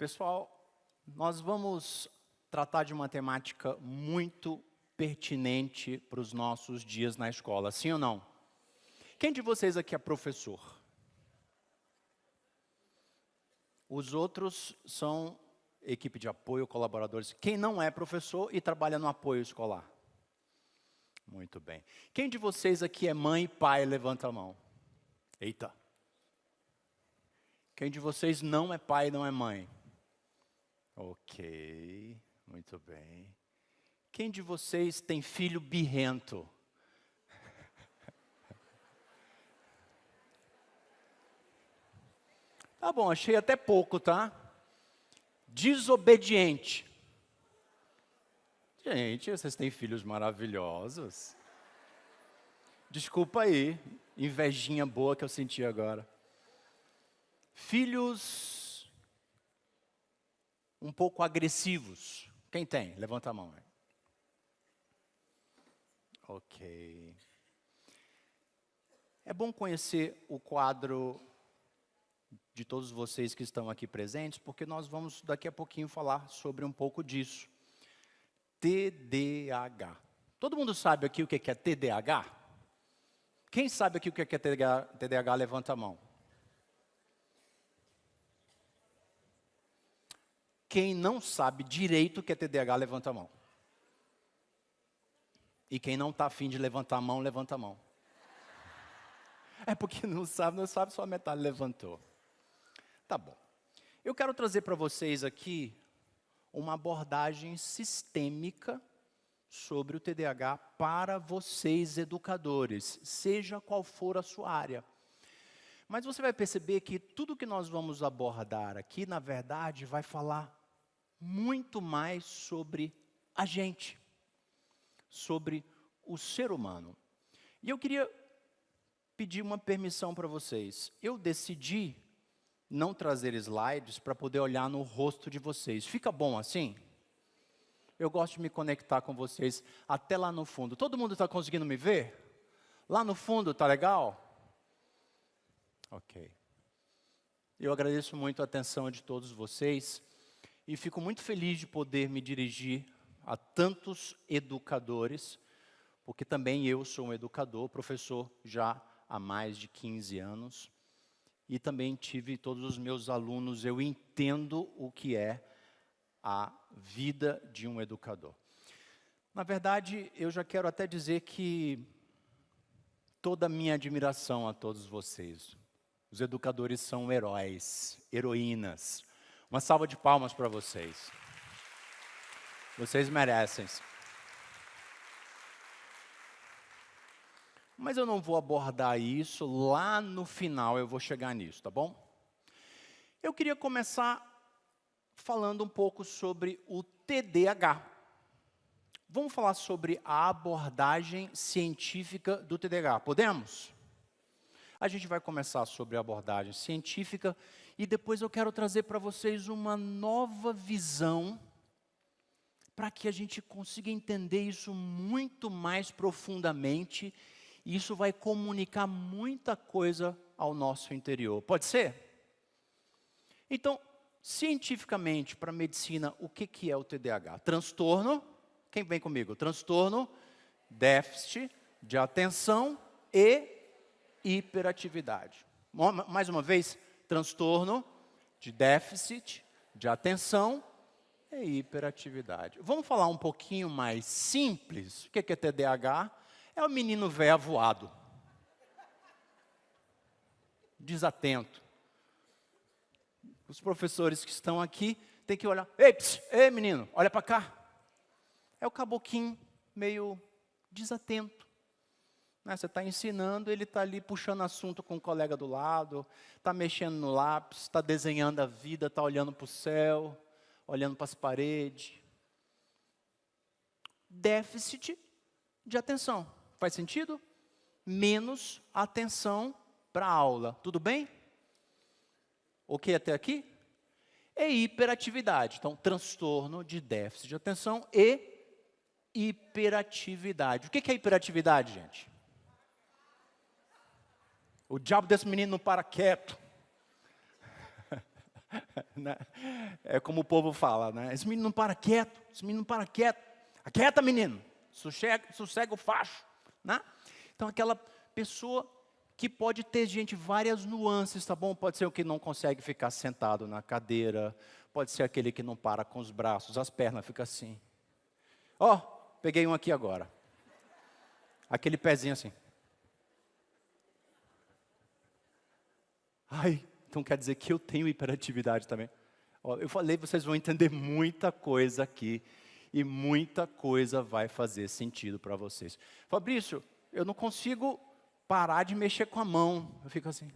Pessoal, nós vamos tratar de uma temática muito pertinente para os nossos dias na escola, sim ou não? Quem de vocês aqui é professor? Os outros são equipe de apoio, colaboradores. Quem não é professor e trabalha no apoio escolar? Muito bem. Quem de vocês aqui é mãe e pai? Levanta a mão. Eita. Quem de vocês não é pai e não é mãe? Ok, muito bem. Quem de vocês tem filho birrento? Tá bom, achei até pouco, tá? Desobediente. Gente, vocês têm filhos maravilhosos. Desculpa aí, invejinha boa que eu senti agora. Filhos um pouco agressivos. Quem tem? Levanta a mão. Ok. É bom conhecer o quadro de todos vocês que estão aqui presentes, porque nós vamos daqui a pouquinho falar sobre um pouco disso. TDAH. Todo mundo sabe aqui o que é TDAH? Quem sabe aqui o que é TDAH, levanta a mão. Quem não sabe direito o que é TDAH, levanta a mão. E quem não está afim de levantar a mão, levanta a mão. É porque não sabe, só a metade levantou. Tá bom. Eu quero trazer para vocês aqui uma abordagem sistêmica sobre o TDAH para vocês educadores, seja qual for a sua área. Mas você vai perceber que tudo que nós vamos abordar aqui, na verdade, vai falar muito mais sobre a gente, sobre o ser humano. E eu queria pedir uma permissão para vocês. Eu decidi não trazer slides para poder olhar no rosto de vocês. Fica bom assim? Eu gosto de me conectar com vocês até lá no fundo. Todo mundo está conseguindo me ver? Lá no fundo, tá legal? Ok. Eu agradeço muito a atenção de todos vocês e fico muito feliz de poder me dirigir a tantos educadores, porque também eu sou um educador, professor já há mais de 15 anos. E também tive todos os meus alunos, eu entendo o que é a vida de um educador. Na verdade, eu já quero até dizer que toda a minha admiração a todos vocês. Os educadores são heróis, heroínas. Uma salva de palmas para vocês. Vocês merecem. Mas eu não vou abordar isso, lá no final eu vou chegar nisso, tá bom? Eu queria começar falando um pouco sobre o TDAH. Vamos falar sobre a abordagem científica do TDAH, podemos? A gente vai começar sobre a abordagem científica e depois eu quero trazer para vocês uma nova visão para que a gente consiga entender isso muito mais profundamente. E isso vai comunicar muita coisa ao nosso interior. Pode ser? Então, cientificamente, para a medicina, o que é o TDAH? Transtorno, quem vem comigo? Transtorno, déficit de atenção e hiperatividade. Mais uma vez, transtorno de déficit de atenção e hiperatividade. Vamos falar um pouquinho mais simples. O que é TDAH? É o menino velho avoado, desatento. Os professores que estão aqui têm que olhar. Ei menino, olha para cá. É o caboquinho meio desatento. Né? Você está ensinando, ele está ali puxando assunto com o colega do lado, está mexendo no lápis, está desenhando a vida, está olhando para o céu, olhando para as paredes. Déficit de atenção. Faz sentido? Menos atenção para a aula. Tudo bem? Ok até aqui? E hiperatividade. Então, transtorno de déficit de atenção e hiperatividade. O que é hiperatividade, gente? O diabo desse menino não para quieto. Né? É como o povo fala, né? Esse menino não para quieto, esse menino não para quieto. Aquieta, menino, sossega o facho. Né? Então, aquela pessoa que pode ter, gente, várias nuances, tá bom? Pode ser o que não consegue ficar sentado na cadeira, pode ser aquele que não para com os braços, as pernas ficam assim. Ó, peguei um aqui agora. Aquele pezinho assim. Ai, então quer dizer que eu tenho hiperatividade também. Ó, eu falei, vocês vão entender muita coisa aqui. E muita coisa vai fazer sentido para vocês. Fabrício, eu não consigo parar de mexer com a mão. Eu fico assim.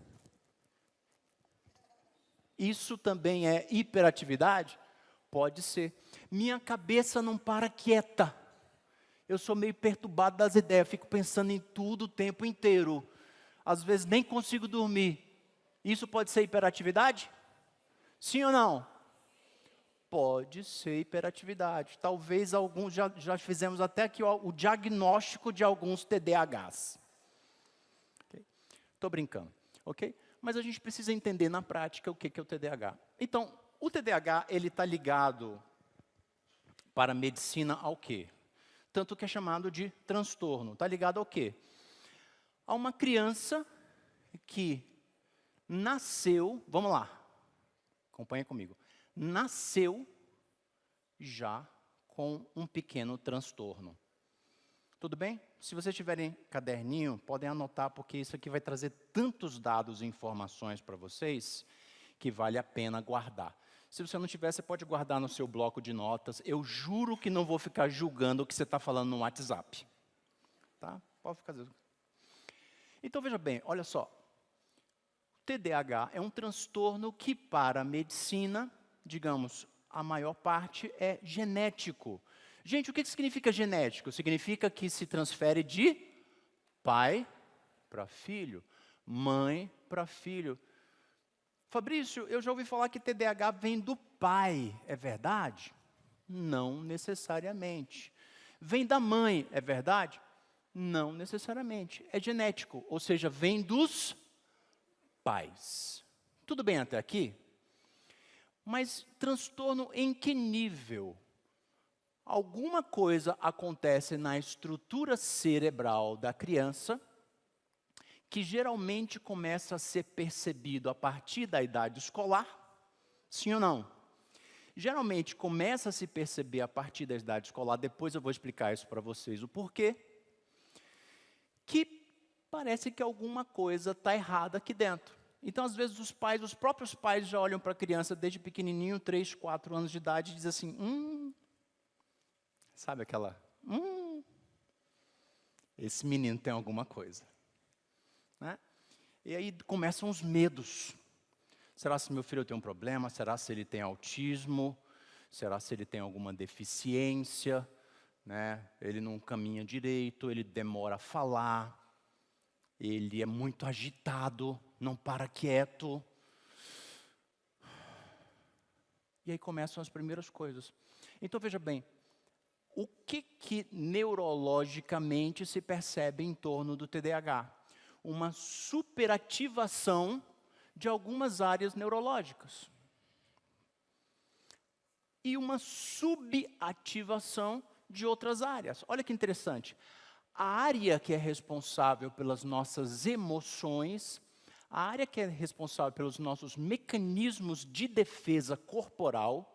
Isso também é hiperatividade? Pode ser. Minha cabeça não para quieta. Eu sou meio perturbado das ideias. Fico pensando em tudo o tempo inteiro. Às vezes nem consigo dormir. Isso pode ser hiperatividade? Sim ou não? Pode ser hiperatividade. Talvez alguns, já fizemos até aqui o diagnóstico de alguns TDAHs. Estou brincando, ok? Mas a gente precisa entender na prática o que é o TDAH. Então, o TDAH, ele está ligado para a medicina ao quê? Tanto que é chamado de transtorno. Está ligado ao quê? A uma criança que nasceu, vamos lá, acompanha comigo. Nasceu já com um pequeno transtorno. Tudo bem? Se vocês tiverem caderninho, podem anotar, porque isso aqui vai trazer tantos dados e informações para vocês, que vale a pena guardar. Se você não tiver, você pode guardar no seu bloco de notas. Eu juro que não vou ficar julgando o que você está falando no WhatsApp. Tá? Pode ficar... Então, veja bem, olha só. TDAH é um transtorno que, para a medicina, digamos, a maior parte é genético. Gente, o que significa genético? Significa que se transfere de pai para filho, mãe para filho. Fabrício, eu já ouvi falar que TDAH vem do pai, é verdade? Não necessariamente. Vem da mãe, é verdade? Não necessariamente. É genético, ou seja, vem dos pais. Tudo bem até aqui? Mas transtorno em que nível? Alguma coisa acontece na estrutura cerebral da criança que geralmente começa a ser percebido a partir da idade escolar, sim ou não? Geralmente começa a se perceber a partir da idade escolar, depois eu vou explicar isso para vocês, o porquê, que parece que alguma coisa está errada aqui dentro. Então, às vezes, os próprios pais já olham para a criança desde pequenininho, 3, 4 anos de idade, e dizem assim, sabe aquela, esse menino tem alguma coisa. Né? E aí começam os medos. Será se meu filho tem um problema? Será se ele tem autismo? Será se ele tem alguma deficiência? Né? Ele não caminha direito, ele demora a falar, ele é muito agitado, não para quieto. E aí começam as primeiras coisas. Então, veja bem, o que neurologicamente se percebe em torno do TDAH? Uma superativação de algumas áreas neurológicas. E uma subativação de outras áreas. Olha que interessante. A área que é responsável pelas nossas emoções, a área que é responsável pelos nossos mecanismos de defesa corporal,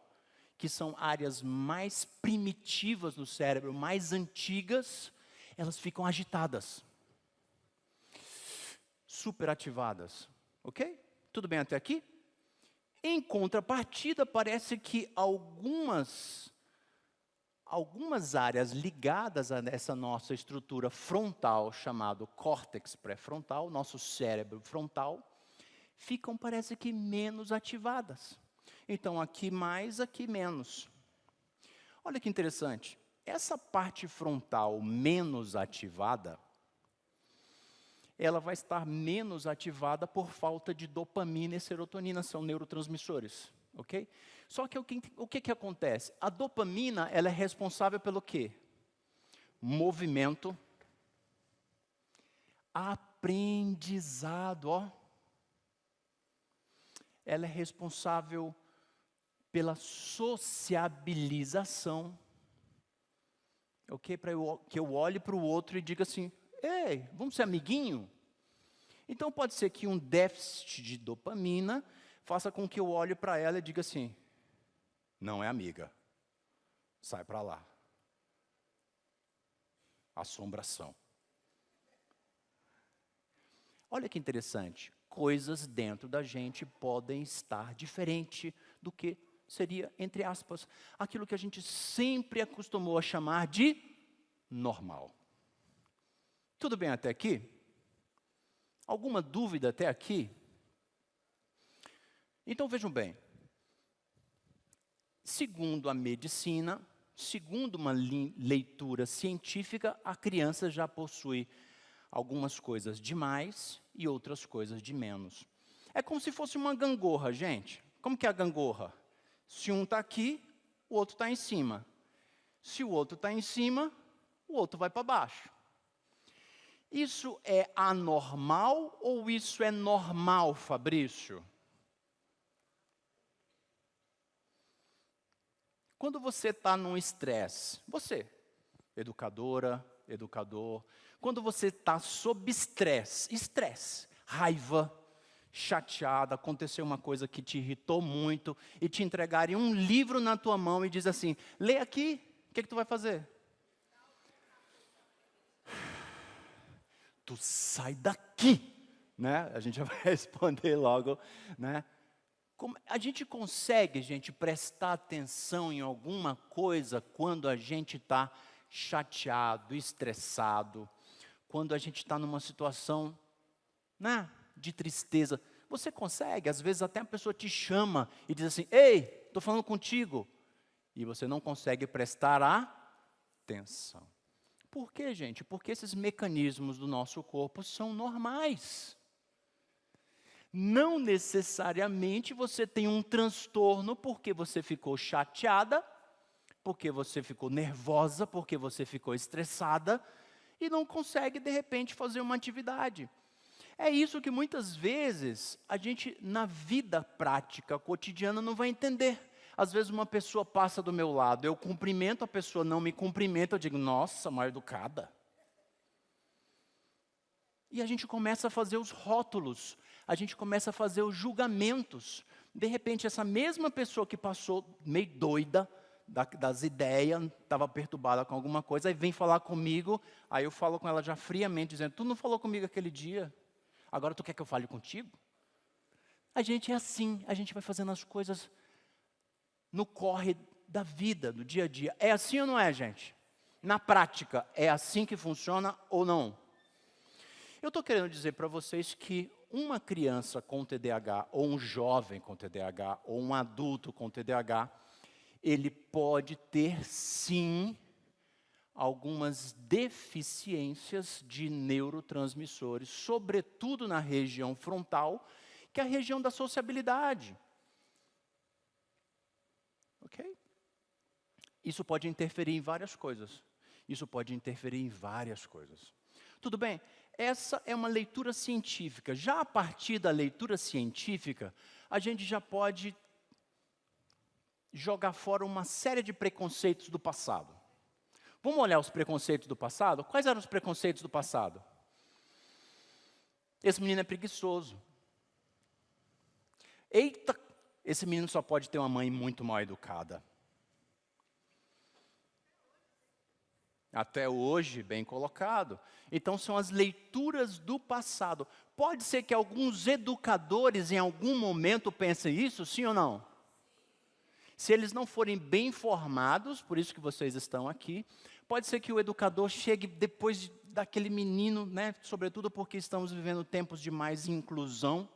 que são áreas mais primitivas no cérebro, mais antigas, elas ficam agitadas. Superativadas. Ok? Tudo bem até aqui? Em contrapartida, parece que algumas áreas ligadas a essa nossa estrutura frontal, chamado córtex pré-frontal, nosso cérebro frontal, ficam, parece que, menos ativadas. Então, aqui mais, aqui menos. Olha que interessante. Essa parte frontal menos ativada, ela vai estar menos ativada por falta de dopamina e serotonina, são neurotransmissores, ok? Só que o que acontece? A dopamina, ela é responsável pelo quê? Movimento, aprendizado, ó. ela é responsável pela sociabilização. Ok? Para que eu olhe para o outro e diga assim, ei, vamos ser amiguinho? Então pode ser que um déficit de dopamina faça com que eu olhe para ela e diga assim, não é amiga, sai para lá. Assombração. Olha que interessante, coisas dentro da gente podem estar diferente do que seria, entre aspas, aquilo que a gente sempre acostumou a chamar de normal. Tudo bem até aqui? Alguma dúvida até aqui? Então vejam bem, segundo a medicina, segundo uma leitura científica, a criança já possui algumas coisas de mais e outras coisas de menos. É como se fosse uma gangorra, gente. Como que é a gangorra? Se um está aqui, o outro está em cima. Se o outro está em cima, o outro vai para baixo. Isso é anormal ou isso é normal, Fabrício? Quando você está num estresse, você, educadora, educador, quando você está sob estresse, raiva, chateada, aconteceu uma coisa que te irritou muito, e te entregarem um livro na tua mão e diz assim, lê aqui, o que tu vai fazer? Tu sai daqui, né? A gente já vai responder logo, né? A gente consegue, gente, prestar atenção em alguma coisa quando a gente está chateado, estressado, quando a gente está numa situação, né, de tristeza. Você consegue, às vezes até a pessoa te chama e diz assim, ei, estou falando contigo. E você não consegue prestar atenção. Por quê, gente? Porque esses mecanismos do nosso corpo são normais. Não necessariamente você tem um transtorno porque você ficou chateada, porque você ficou nervosa, porque você ficou estressada e não consegue, de repente, fazer uma atividade. É isso que muitas vezes a gente, na vida prática, cotidiana, não vai entender. Às vezes uma pessoa passa do meu lado, eu cumprimento, a pessoa não me cumprimenta, eu digo, nossa, mal educada. E a gente começa a fazer os rótulos, a gente começa a fazer os julgamentos. De repente, essa mesma pessoa que passou meio doida das ideias, estava perturbada com alguma coisa, aí vem falar comigo, aí eu falo com ela já friamente, dizendo, tu não falou comigo aquele dia, agora tu quer que eu fale contigo? A gente é assim, a gente vai fazendo as coisas no corre da vida, do dia a dia. É assim ou não é, gente? Na prática, é assim que funciona ou não? Eu estou querendo dizer para vocês que uma criança com TDAH, ou um jovem com TDAH, ou um adulto com TDAH, ele pode ter, sim, algumas deficiências de neurotransmissores, sobretudo na região frontal, que é a região da sociabilidade. Ok? Isso pode interferir em várias coisas. Isso pode interferir em várias coisas. Tudo bem? Essa é uma leitura científica. Já a partir da leitura científica, a gente já pode jogar fora uma série de preconceitos do passado. Vamos olhar os preconceitos do passado? Quais eram os preconceitos do passado? Esse menino é preguiçoso. Eita, esse menino só pode ter uma mãe muito mal educada. Até hoje, bem colocado. Então, são as leituras do passado. Pode ser que alguns educadores, em algum momento, pensem isso, sim ou não? Se eles não forem bem informados, por isso que vocês estão aqui, pode ser que o educador chegue depois daquele menino, né? Sobretudo porque estamos vivendo tempos de mais inclusão,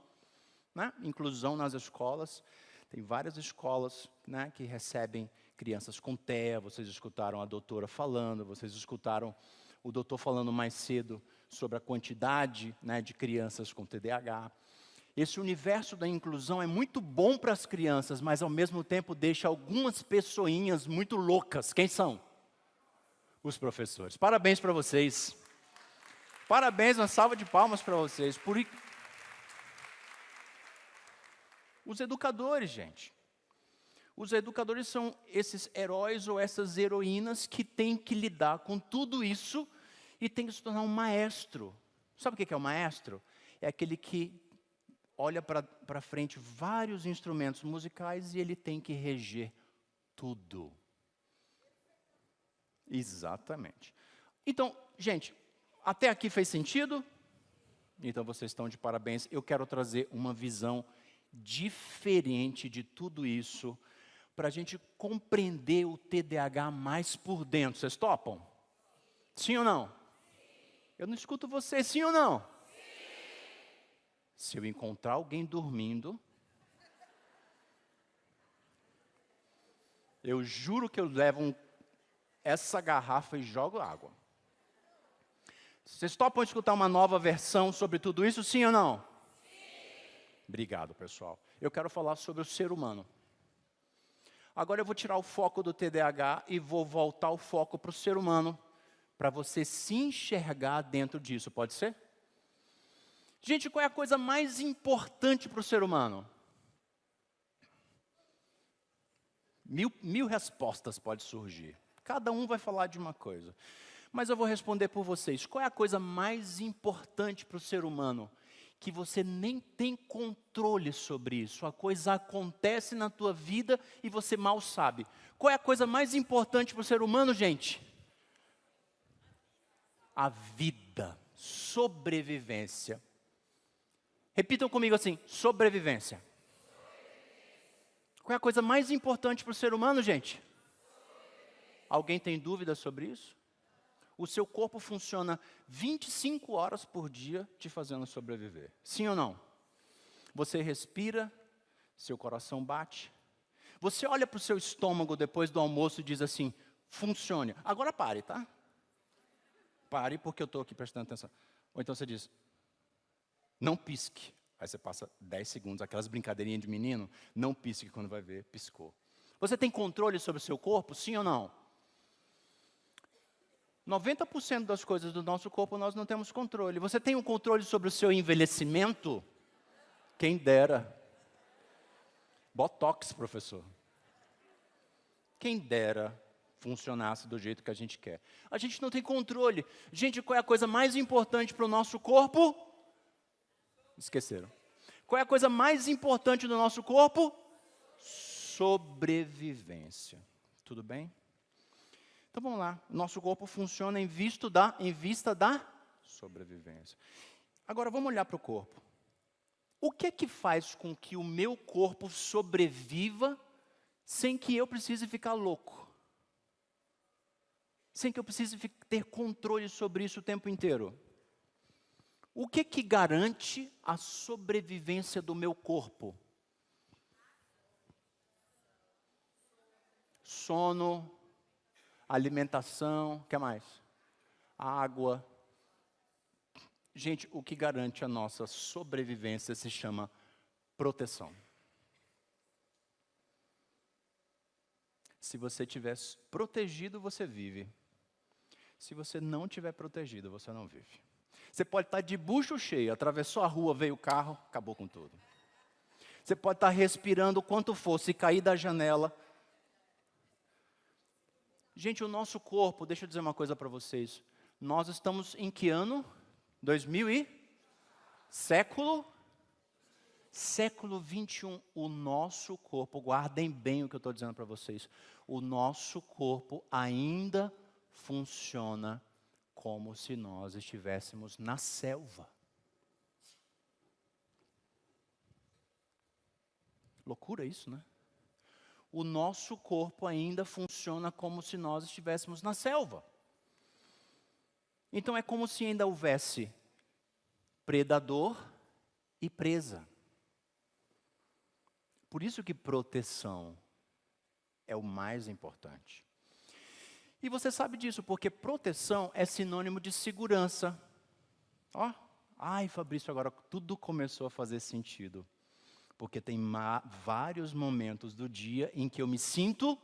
né? Inclusão nas escolas. Tem várias escolas, né, que recebem crianças com TEA, vocês escutaram a doutora falando, vocês escutaram o doutor falando mais cedo sobre a quantidade, né, de crianças com TDAH. Esse universo da inclusão é muito bom para as crianças, mas ao mesmo tempo deixa algumas pessoinhas muito loucas. Quem são? Os professores. Parabéns para vocês. Parabéns, uma salva de palmas para vocês. Os educadores, gente. Os educadores são esses heróis ou essas heroínas que têm que lidar com tudo isso e têm que se tornar um maestro. Sabe o que é o maestro? É aquele que olha para frente vários instrumentos musicais e ele tem que reger tudo. Exatamente. Então, gente, até aqui fez sentido? Então vocês estão de parabéns. Eu quero trazer uma visão diferente de tudo isso para a gente compreender o TDAH mais por dentro. Vocês topam? Sim ou não? Eu não escuto vocês, sim ou não? Sim. Se eu encontrar alguém dormindo, eu juro que eu levo essa garrafa e jogo água. Vocês topam escutar uma nova versão sobre tudo isso, sim ou não? Sim. Obrigado, pessoal. Eu quero falar sobre o ser humano. Agora eu vou tirar o foco do TDAH e vou voltar o foco para o ser humano, para você se enxergar dentro disso, pode ser? Gente, qual é a coisa mais importante para o ser humano? Mil respostas podem surgir. Cada um vai falar de uma coisa. Mas eu vou responder por vocês. Qual é a coisa mais importante para o ser humano? Que você nem tem controle sobre isso. A coisa acontece na tua vida e você mal sabe. Qual é a coisa mais importante para o ser humano, gente? A vida, sobrevivência. Repitam comigo assim, sobrevivência. Qual é a coisa mais importante para o ser humano, gente? Alguém tem dúvida sobre isso? O seu corpo funciona 25 horas por dia te fazendo sobreviver. Sim ou não? Você respira, seu coração bate. Você olha para o seu estômago depois do almoço e diz assim, funcione. Agora pare, tá? Pare porque eu estou aqui prestando atenção. Ou então você diz, não pisque. Aí você passa 10 segundos, aquelas brincadeirinhas de menino, não pisque quando vai ver, piscou. Você tem controle sobre o seu corpo, sim ou não? 90% das coisas do nosso corpo nós não temos controle. Você tem um controle sobre o seu envelhecimento? Quem dera. Botox, professor. Quem dera funcionasse do jeito que a gente quer. A gente não tem controle. Gente, qual é a coisa mais importante para o nosso corpo? Esqueceram. Qual é a coisa mais importante do nosso corpo? Sobrevivência. Tudo bem? Então vamos lá, nosso corpo funciona em vista da sobrevivência. Agora vamos olhar para o corpo. O que é que faz com que o meu corpo sobreviva sem que eu precise ficar louco? Sem que eu precise ter controle sobre isso o tempo inteiro? O que é que garante a sobrevivência do meu corpo? Sono, alimentação, o que mais? Água. Gente, o que garante a nossa sobrevivência se chama proteção. Se você estiver protegido, você vive. Se você não estiver protegido, você não vive. Você pode estar de bucho cheio, atravessou a rua, veio o carro, acabou com tudo. Você pode estar respirando o quanto for, se cair da janela. Gente, o nosso corpo, deixa eu dizer uma coisa para vocês. Nós estamos em que ano? 2000 e? Século 21. O nosso corpo, guardem bem o que eu estou dizendo para vocês. O nosso corpo ainda funciona como se nós estivéssemos na selva. Loucura isso, né? O nosso corpo ainda funciona como se nós estivéssemos na selva. Então é como se ainda houvesse predador e presa. Por isso que proteção é o mais importante. E você sabe disso, porque proteção é sinônimo de segurança. Ó, ai Fabrício, agora tudo começou a fazer sentido. Porque tem vários momentos do dia em que eu me sinto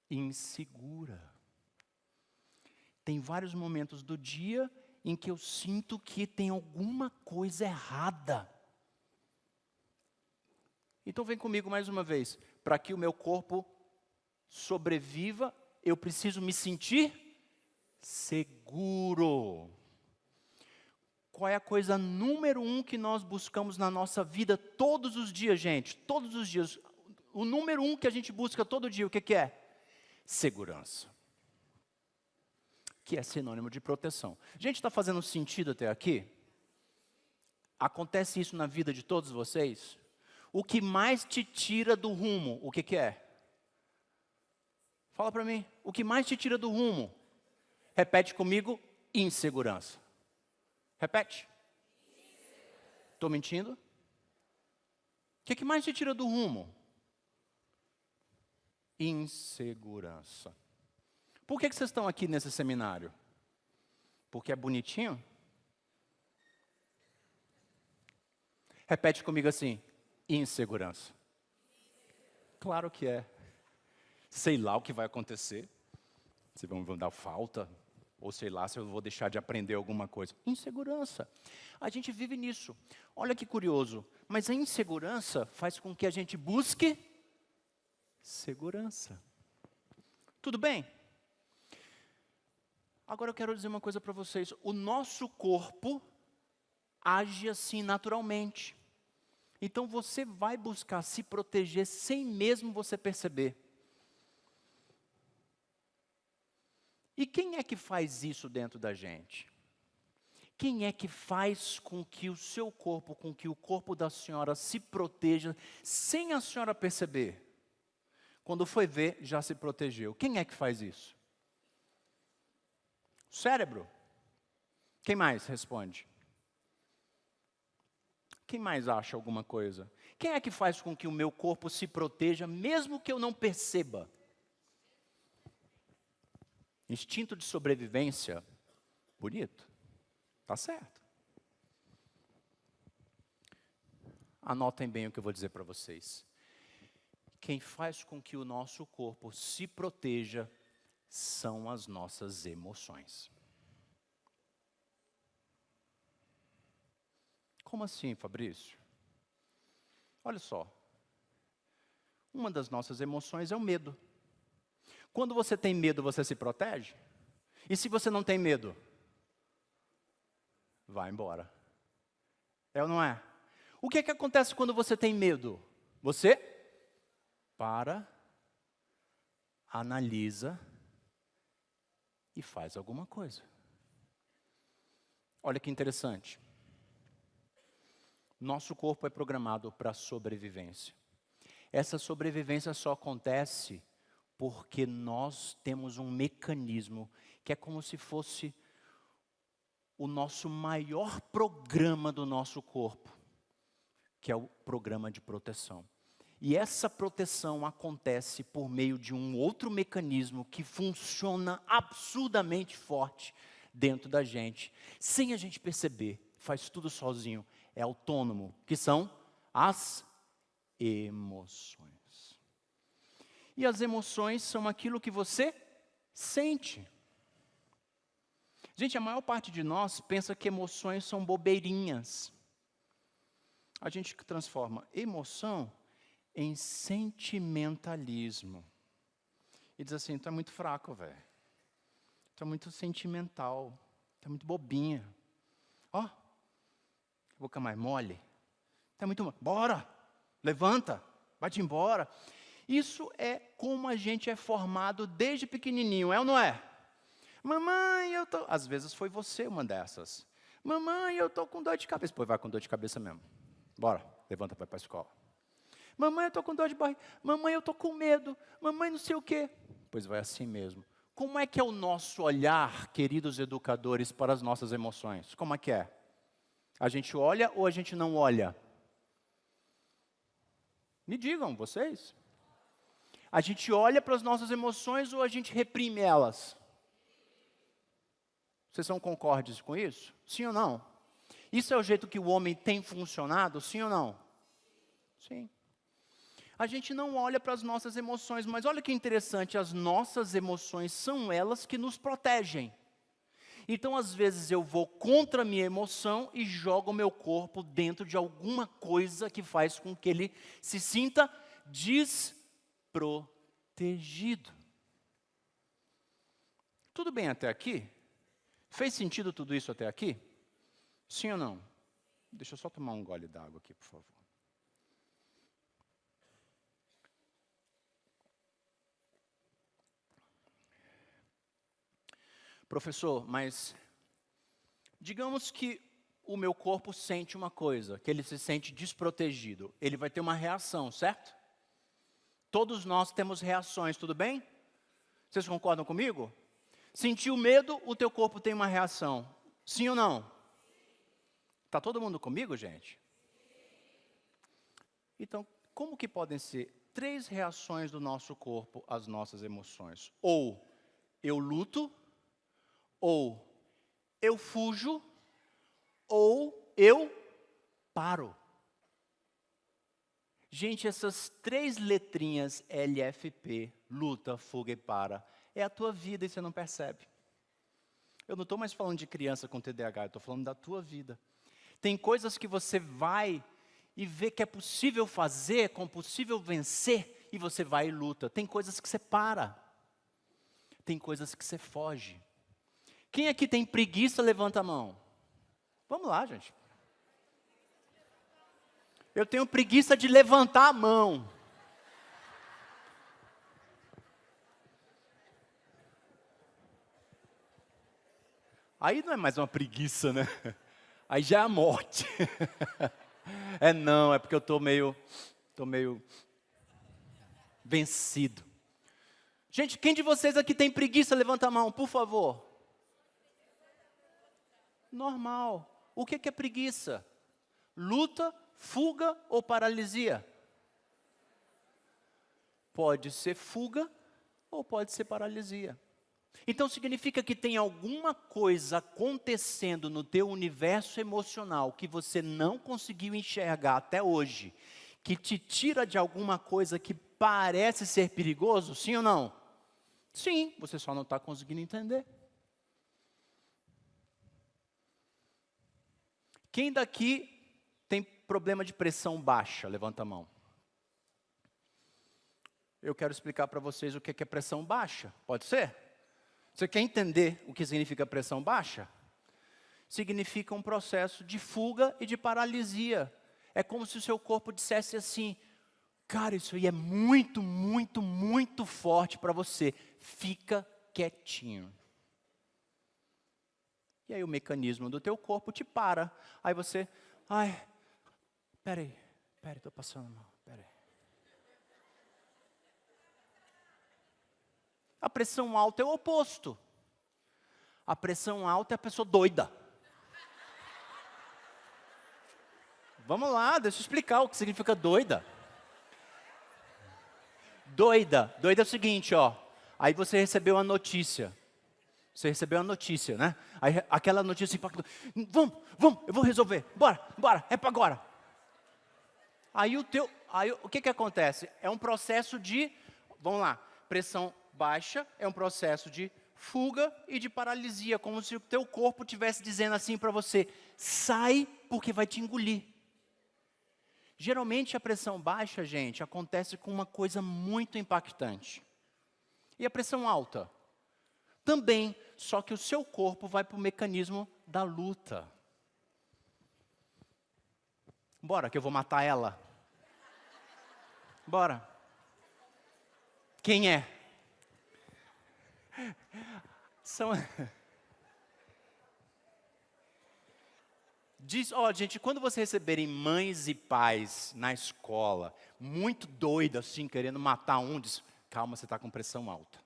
insegura. Tem vários momentos do dia em que eu sinto que tem alguma coisa errada. Então vem comigo mais uma vez. Para que o meu corpo sobreviva, eu preciso me sentir seguro. Qual é a coisa número 1 que nós buscamos na nossa vida todos os dias, gente? Todos os dias. O número 1 que a gente busca todo dia, o que é? Segurança. Que é sinônimo de proteção. Gente, está fazendo sentido até aqui? Acontece isso na vida de todos vocês? O que mais te tira do rumo, o que é? Fala para mim. O que mais te tira do rumo? Repete comigo, insegurança. Repete. Estou mentindo? O que mais te tira do rumo? Insegurança. Por que vocês estão aqui nesse seminário? Porque é bonitinho? Repete comigo assim, insegurança. Claro que é. Sei lá o que vai acontecer. Se vão dar falta, ou sei lá, se eu vou deixar de aprender alguma coisa. Insegurança. A gente vive nisso. Olha que curioso. Mas a insegurança faz com que a gente busque segurança. Tudo bem? Agora eu quero dizer uma coisa para vocês. O nosso corpo age assim naturalmente. Então você vai buscar se proteger sem mesmo você perceber. E quem é que faz isso dentro da gente? Quem é que faz com que o seu corpo, com que o corpo da senhora se proteja sem a senhora perceber? Quando foi ver, já se protegeu. Quem é que faz isso? O cérebro. Quem mais responde? Quem mais acha alguma coisa? Quem é que faz com que o meu corpo se proteja, mesmo que eu não perceba? Instinto de sobrevivência, bonito, tá certo. Anotem bem o que eu vou dizer para vocês. Quem faz com que o nosso corpo se proteja são as nossas emoções. Como assim, Fabrício? Olha só. Uma das nossas emoções é o medo. Quando você tem medo, você se protege? E se você não tem medo? Vai embora. É ou não é? O que é que acontece quando você tem medo? Você para, analisa e faz alguma coisa. Olha que interessante. Nosso corpo é programado para sobrevivência. Essa sobrevivência só acontece porque nós temos um mecanismo que é como se fosse o nosso maior programa do nosso corpo, que é o programa de proteção. E essa proteção acontece por meio de um outro mecanismo que funciona absurdamente forte dentro da gente, sem a gente perceber, faz tudo sozinho, é autônomo, que são as emoções. E as emoções são aquilo que você sente. Gente, a maior parte de nós pensa que emoções são bobeirinhas. A gente transforma emoção em sentimentalismo. E diz assim, tu é muito fraco, velho. Tu é muito sentimental. Tu é muito bobinha. Ó, boca mais mole. Tu é muito... Bora, levanta, vai-te embora. Isso é como a gente é formado desde pequenininho, é ou não é? Mamãe, eu tô... Às vezes foi você uma dessas. Mamãe, eu tô com dor de cabeça. Pois vai com dor de cabeça mesmo. Bora, levanta, vai para a escola. Mamãe, eu tô com dor de barriga. Mamãe, eu tô com medo. Mamãe, não sei o quê. Pois vai assim mesmo. Como é que é o nosso olhar, queridos educadores, para as nossas emoções? Como é que é? A gente olha ou a gente não olha? Me digam, vocês. A gente olha para as nossas emoções ou a gente reprime elas? Vocês são concordes com isso? Sim ou não? Isso é o jeito que o homem tem funcionado? Sim ou não? Sim. A gente não olha para as nossas emoções, mas olha que interessante, as nossas emoções são elas que nos protegem. Então, às vezes, eu vou contra a minha emoção e jogo o meu corpo dentro de alguma coisa que faz com que ele se sinta desprotegido. Tudo bem até aqui? Fez sentido tudo isso até aqui? Sim ou não? Deixa eu só tomar um gole d'água aqui, por favor. Professor, mas digamos que o meu corpo sente uma coisa, que ele se sente desprotegido. Ele vai ter uma reação, certo? Todos nós temos reações, tudo bem? Vocês concordam comigo? Sentiu medo, o teu corpo tem uma reação. Sim ou não? Está todo mundo comigo, gente? Então, como que podem ser 3 reações do nosso corpo às nossas emoções? Ou eu luto, ou eu fujo, ou eu paro. Gente, essas 3 letrinhas LFP, luta, fuga e para, é a tua vida e você não percebe. Eu não estou mais falando de criança com TDAH, eu estou falando da tua vida. Tem coisas que você vai e vê que é possível fazer, como possível vencer, e você vai e luta. Tem coisas que você para. Tem coisas que você foge. Quem aqui tem preguiça, levanta a mão. Vamos lá, gente. Eu tenho preguiça de levantar a mão. Aí não é mais uma preguiça, né? Aí já é a morte. Não, é porque eu estou meio vencido. Gente, quem de vocês aqui tem preguiça, levanta a mão, por favor. Normal. O que é preguiça? Luta, fuga ou paralisia? Pode ser fuga ou pode ser paralisia. Então significa que tem alguma coisa acontecendo no teu universo emocional que você não conseguiu enxergar até hoje, que te tira de alguma coisa que parece ser perigoso, sim ou não? Sim, você só não está conseguindo entender. Quem daqui tem problema de pressão baixa? Levanta a mão. Eu quero explicar para vocês o que é pressão baixa. Pode ser? Você quer entender o que significa pressão baixa? Significa um processo de fuga e de paralisia. É como se o seu corpo dissesse assim, cara, isso aí é muito, muito, muito forte para você. Fica quietinho. E aí o mecanismo do teu corpo te para. Aí você, peraí, estou passando mal, peraí. A pressão alta é o oposto. A pressão alta é a pessoa doida. Vamos lá, deixa eu explicar o que significa doida. Doida é o seguinte, ó. Aí você recebeu a notícia. Você recebeu a notícia, né? Aí aquela notícia impactou. Vamos, eu vou resolver. Bora, é para agora. Aí o que acontece? É um processo de, vamos lá, pressão baixa é um processo de fuga e de paralisia, como se o teu corpo estivesse dizendo assim para você, sai porque vai te engolir. Geralmente a pressão baixa, gente, acontece com uma coisa muito impactante. E a pressão alta? Também, só que o seu corpo vai para o mecanismo da luta. Bora, que eu vou matar ela. Bora. Quem é? Gente, quando vocês receberem mães e pais na escola, muito doidos assim, querendo matar um, diz, calma, você está com pressão alta.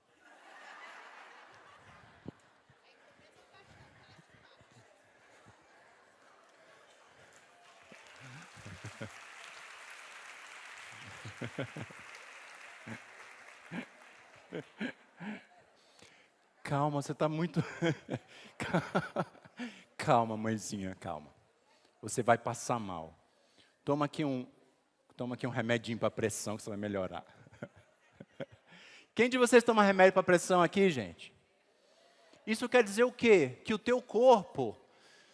Calma, você está muito... Calma, mãezinha, calma. Você vai passar mal. Toma aqui um remedinho para pressão que você vai melhorar. Quem de vocês toma remédio para pressão aqui, gente? Isso quer dizer o quê? Que o teu corpo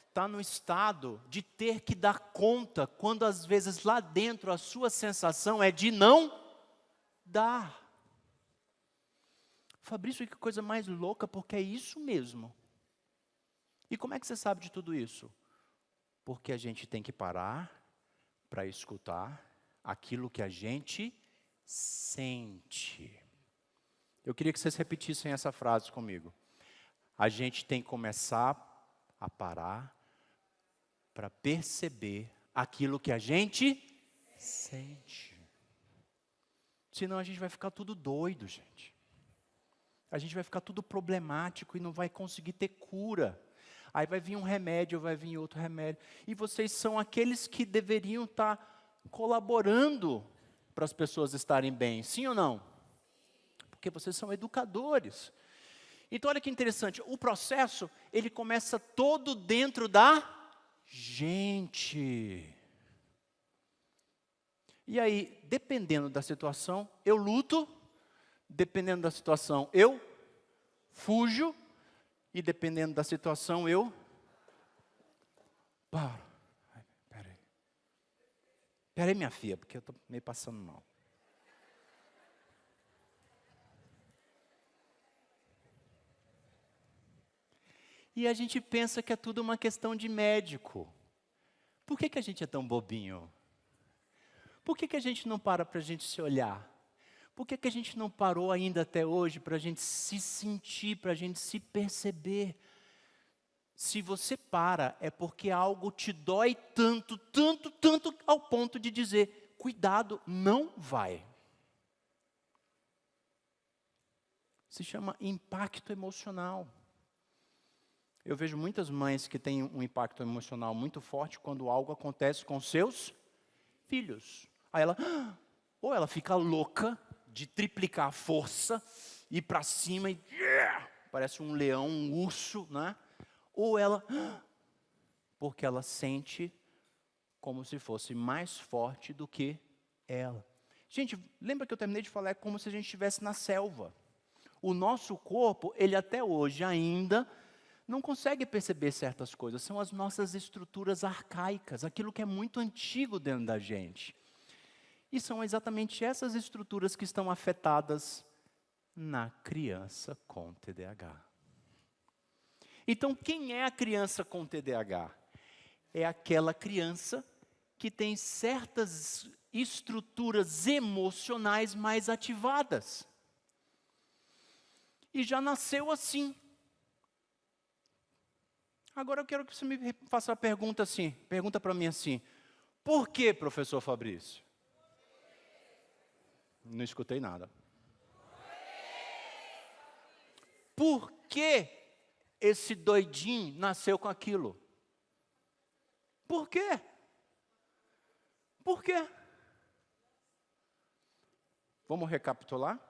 está no estado de ter que dar conta, quando às vezes lá dentro a sua sensação é de não dar. Fabrício, que coisa mais louca, porque é isso mesmo. E como é que você sabe de tudo isso? Porque a gente tem que parar para escutar aquilo que a gente sente. Eu queria que vocês repetissem essa frase comigo. A gente tem que começar a parar para perceber aquilo que a gente sente. Senão a gente vai ficar tudo doido, gente. A gente vai ficar tudo problemático e não vai conseguir ter cura. Aí vai vir um remédio, vai vir outro remédio. E vocês são aqueles que deveriam estar colaborando para as pessoas estarem bem, sim ou não? Porque vocês são educadores. Então olha que interessante, o processo, ele começa todo dentro da gente. E aí, dependendo da situação, eu luto, dependendo da situação, eu fujo, e dependendo da situação, eu paro. Peraí, minha filha, porque eu estou meio passando mal. E a gente pensa que é tudo uma questão de médico. Por que a gente é tão bobinho? Por que a gente não para a gente se olhar? Por que a gente não parou ainda até hoje para a gente se sentir, para a gente se perceber? Se você para, é porque algo te dói tanto, tanto, tanto, ao ponto de dizer, cuidado, não vai. Se chama impacto emocional. Eu vejo muitas mães que têm um impacto emocional muito forte quando algo acontece com seus filhos. Aí ela, ou ela fica louca de triplicar a força, ir para cima e parece um leão, um urso, né? Ou ela, porque ela sente como se fosse mais forte do que ela. Gente, lembra que eu terminei de falar, é como se a gente estivesse na selva. O nosso corpo, ele até hoje ainda não consegue perceber certas coisas. São as nossas estruturas arcaicas, aquilo que é muito antigo dentro da gente. E são exatamente essas estruturas que estão afetadas na criança com TDAH. Então, quem é a criança com TDAH? É aquela criança que tem certas estruturas emocionais mais ativadas. E já nasceu assim. Agora eu quero que você me faça a pergunta assim, pergunta para mim assim, por que, professor Fabrício? Não escutei nada. Por que esse doidinho nasceu com aquilo? Por quê? Por quê? Vamos recapitular?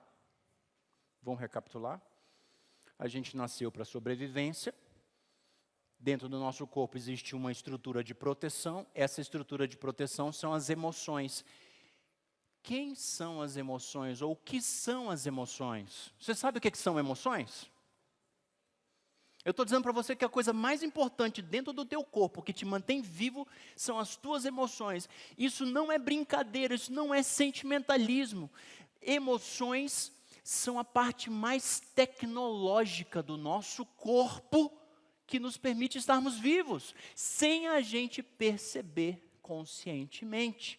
Vamos recapitular? A gente nasceu para sobrevivência. Dentro do nosso corpo existe uma estrutura de proteção. Essa estrutura de proteção são as emoções. Quem são as emoções? Ou o que são as emoções? Você sabe o que são emoções? Eu estou dizendo para você que a coisa mais importante dentro do teu corpo, que te mantém vivo, são as tuas emoções. Isso não é brincadeira, isso não é sentimentalismo. Emoções são a parte mais tecnológica do nosso corpo, que nos permite estarmos vivos, sem a gente perceber conscientemente.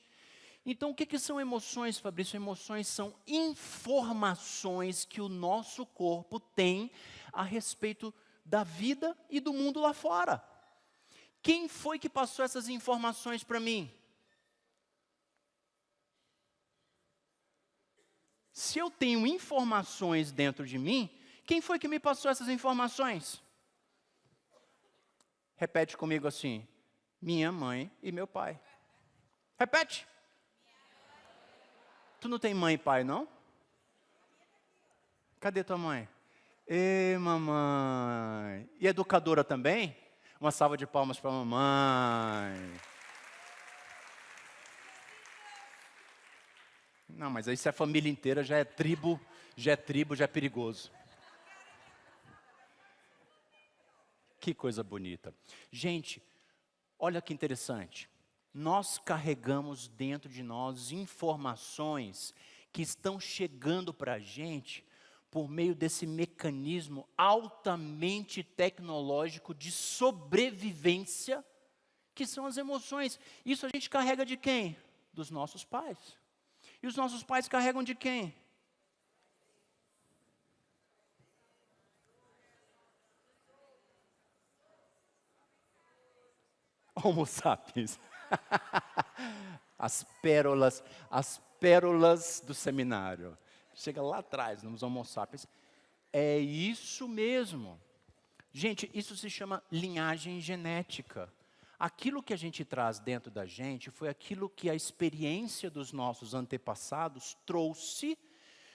Então, o que são emoções, Fabrício? Emoções são informações que o nosso corpo tem a respeito da vida e do mundo lá fora. Quem foi que passou essas informações para mim? Se eu tenho informações dentro de mim, quem foi que me passou essas informações? Repete comigo assim, minha mãe e meu pai. Repete. Tu não tem mãe e pai, não? Cadê tua mãe? Ê, mamãe. E educadora também? Uma salva de palmas para a mamãe. Não, mas aí se a família inteira já é tribo, já é perigoso. Que coisa bonita. Gente, olha que interessante. Nós carregamos dentro de nós informações que estão chegando para a gente por meio desse mecanismo altamente tecnológico de sobrevivência, que são as emoções. Isso a gente carrega de quem? Dos nossos pais. E os nossos pais carregam de quem? Homo sapiens. As pérolas do seminário. Chega lá atrás, nos Homo sapiens. É isso mesmo. Gente, isso se chama linhagem genética. Aquilo que a gente traz dentro da gente foi aquilo que a experiência dos nossos antepassados trouxe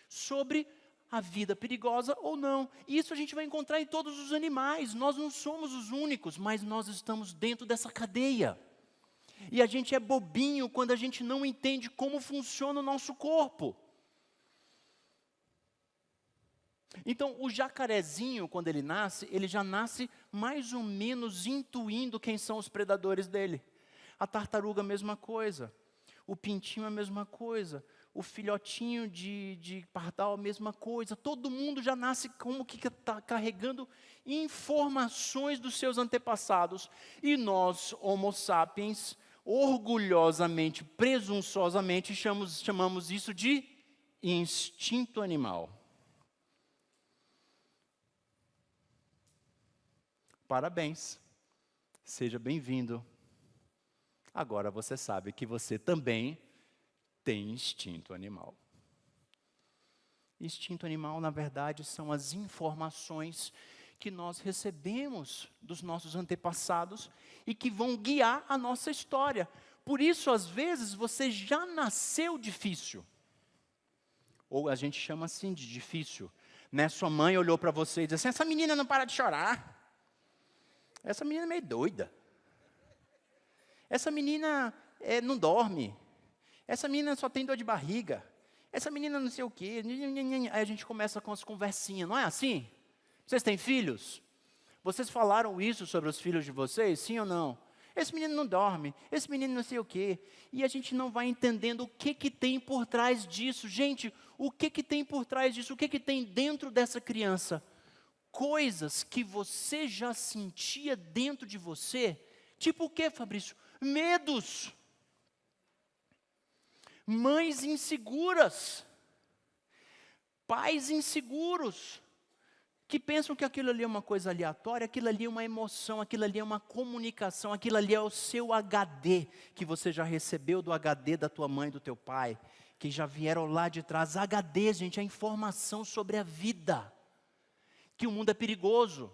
sobre a vida perigosa ou não. E isso a gente vai encontrar em todos os animais. Nós não somos os únicos, mas nós estamos dentro dessa cadeia. E a gente é bobinho quando a gente não entende como funciona o nosso corpo. Então, o jacarezinho, quando ele já nasce mais ou menos intuindo quem são os predadores dele. A tartaruga, a mesma coisa. O pintinho, a mesma coisa. O filhotinho de pardal, a mesma coisa. Todo mundo já nasce como que está carregando informações dos seus antepassados. E nós, Homo sapiens, orgulhosamente, presunçosamente, chamamos isso de instinto animal. Parabéns, seja bem-vindo. Agora você sabe que você também tem instinto animal. Instinto animal, na verdade, são as informações que nós recebemos dos nossos antepassados e que vão guiar a nossa história. Por isso, às vezes, você já nasceu difícil. Ou a gente chama assim de difícil. Né? Sua mãe olhou para você e disse assim, essa menina não para de chorar. Essa menina é meio doida. Essa menina não dorme. Essa menina só tem dor de barriga. Essa menina não sei o quê. Aí a gente começa com as conversinhas, não é assim? Vocês têm filhos? Vocês falaram isso sobre os filhos de vocês, sim ou não? Esse menino não dorme, esse menino não sei o quê. E a gente não vai entendendo o que tem por trás disso. Gente, o que tem por trás disso? O que tem dentro dessa criança? Coisas que você já sentia dentro de você. Tipo o quê, Fabrício? Medos. Mães inseguras. Pais inseguros. Que pensam que aquilo ali é uma coisa aleatória, aquilo ali é uma emoção, aquilo ali é uma comunicação, aquilo ali é o seu HD, que você já recebeu do HD da tua mãe e do teu pai, que já vieram lá de trás. HD, gente, é informação sobre a vida, que o mundo é perigoso.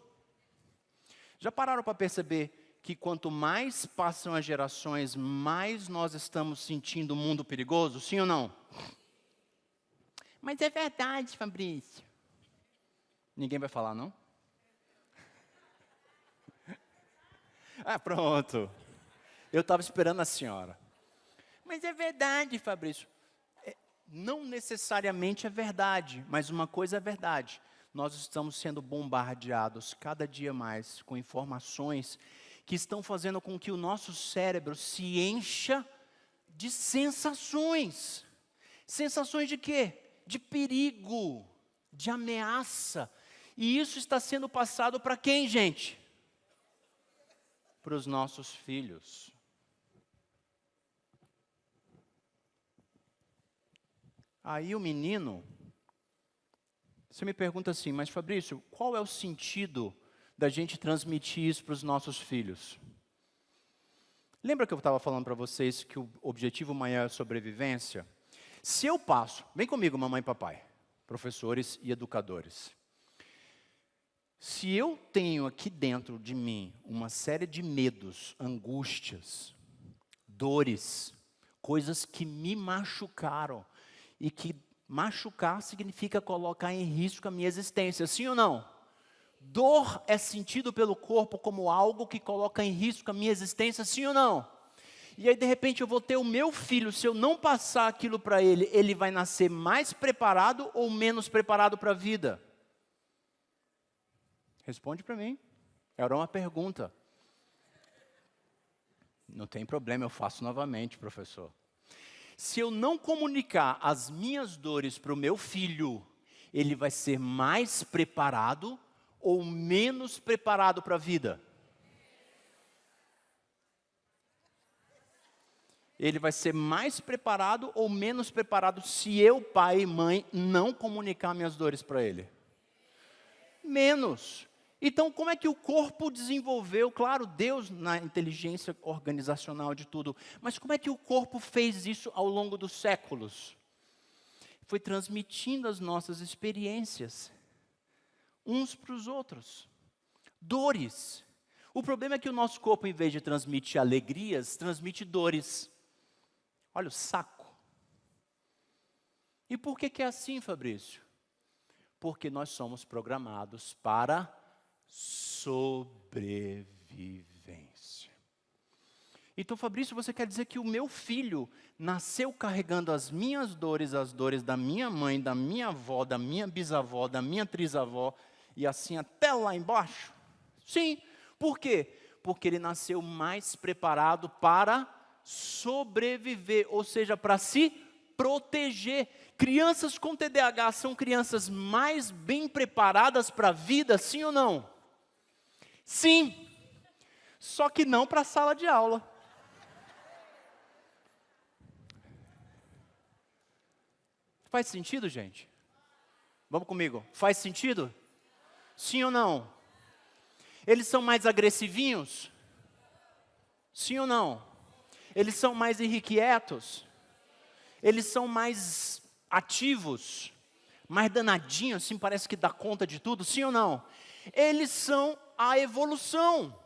Já pararam para perceber que quanto mais passam as gerações, mais nós estamos sentindo o mundo perigoso, sim ou não? Mas é verdade, Fabrício. Ninguém vai falar, não? Ah, pronto. Eu estava esperando a senhora. Mas é verdade, Fabrício. Não necessariamente é verdade, mas uma coisa é verdade. Nós estamos sendo bombardeados cada dia mais com informações que estão fazendo com que o nosso cérebro se encha de sensações. Sensações de quê? De perigo, de ameaça. E isso está sendo passado para quem, gente? Para os nossos filhos. Aí o menino, você me pergunta assim, mas Fabrício, qual é o sentido da gente transmitir isso para os nossos filhos? Lembra que eu estava falando para vocês que o objetivo maior é a sobrevivência? Se eu passo, vem comigo mamãe e papai, professores e educadores. Se eu tenho aqui dentro de mim uma série de medos, angústias, dores, coisas que me machucaram, e que machucar significa colocar em risco a minha existência, sim ou não? Dor é sentido pelo corpo como algo que coloca em risco a minha existência, sim ou não? E aí de repente eu vou ter o meu filho, se eu não passar aquilo para ele, ele vai nascer mais preparado ou menos preparado para a vida? Responde para mim. Era uma pergunta. Não tem problema, eu faço novamente, professor. Se eu não comunicar as minhas dores para o meu filho, ele vai ser mais preparado ou menos preparado para a vida? Ele vai ser mais preparado ou menos preparado se eu, pai e mãe, não comunicar minhas dores para ele? Menos. Então, como é que o corpo desenvolveu? Claro, Deus na inteligência organizacional de tudo, mas como é que o corpo fez isso ao longo dos séculos? Foi transmitindo as nossas experiências, uns para os outros. Dores. O problema é que o nosso corpo, em vez de transmitir alegrias, transmite dores. Olha o saco. E por que é assim, Fabrício? Porque nós somos programados para sobrevivência. Então, Fabrício, você quer dizer que o meu filho nasceu carregando as minhas dores, as dores da minha mãe, da minha avó, da minha bisavó, da minha trisavó, e assim até lá embaixo? Sim. Por quê? Porque ele nasceu mais preparado para sobreviver, ou seja, para se proteger. Crianças com TDAH são crianças mais bem preparadas para a vida, sim ou não? Sim. Só que não para a sala de aula. Faz sentido, gente? Vamos comigo. Faz sentido? Sim ou não? Eles são mais agressivinhos? Sim ou não? Eles são mais irrequietos? Eles são mais ativos? Mais danadinhos, assim, parece que dá conta de tudo? Sim ou não? Eles são a evolução.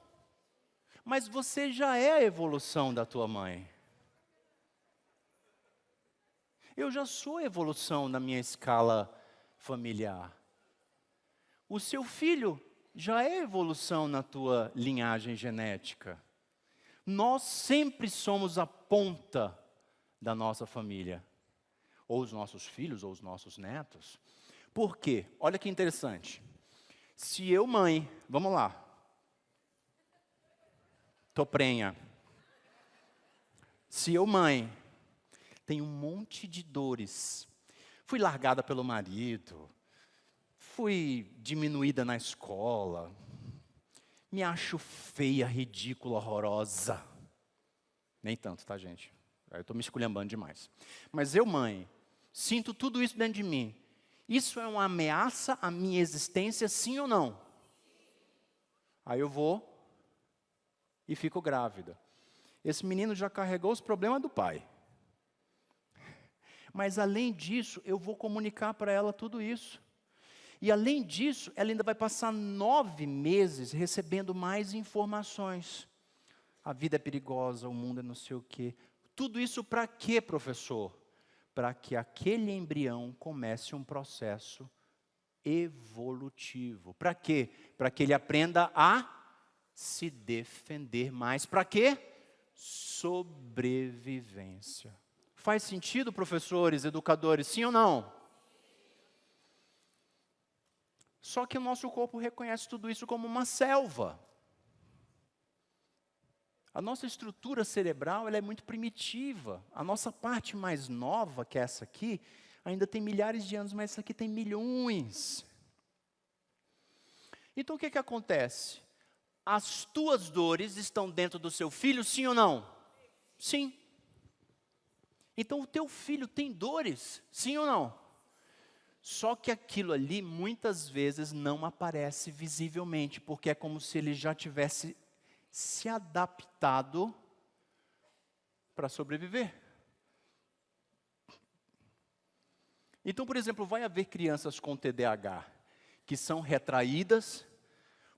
Mas você já é a evolução da tua mãe. Eu já sou a evolução na minha escala familiar. O seu filho já é a evolução na tua linhagem genética. Nós sempre somos a ponta da nossa família. Ou os nossos filhos, ou os nossos netos. Por quê? Olha que interessante. Se eu, mãe, vamos lá. Tô prenha. Se eu, mãe, tenho um monte de dores. Fui largada pelo marido. Fui diminuída na escola. Me acho feia, ridícula, horrorosa. Nem tanto, tá, gente? Eu estou me esculhambando demais. Mas eu, mãe, sinto tudo isso dentro de mim. Isso é uma ameaça à minha existência, sim ou não? Aí eu vou e fico grávida. Esse menino já carregou os problemas do pai. Mas além disso, eu vou comunicar para ela tudo isso. E além disso, ela ainda vai passar 9 meses recebendo mais informações. A vida é perigosa, o mundo é não sei o quê. Tudo isso para quê, professor? Para que aquele embrião comece um processo evolutivo. Para quê? Para que ele aprenda a se defender mais. Para quê? Sobrevivência. Faz sentido, professores, educadores, sim ou não? Só que o nosso corpo reconhece tudo isso como uma selva. A nossa estrutura cerebral ela é muito primitiva. A nossa parte mais nova, que é essa aqui, ainda tem milhares de anos, mas essa aqui tem milhões. Então o que acontece? As tuas dores estão dentro do seu filho, sim ou não? Sim. Então o teu filho tem dores, sim ou não? Só que aquilo ali muitas vezes não aparece visivelmente, porque é como se ele já tivesse se adaptado para sobreviver. Então, por exemplo, vai haver crianças com TDAH que são retraídas,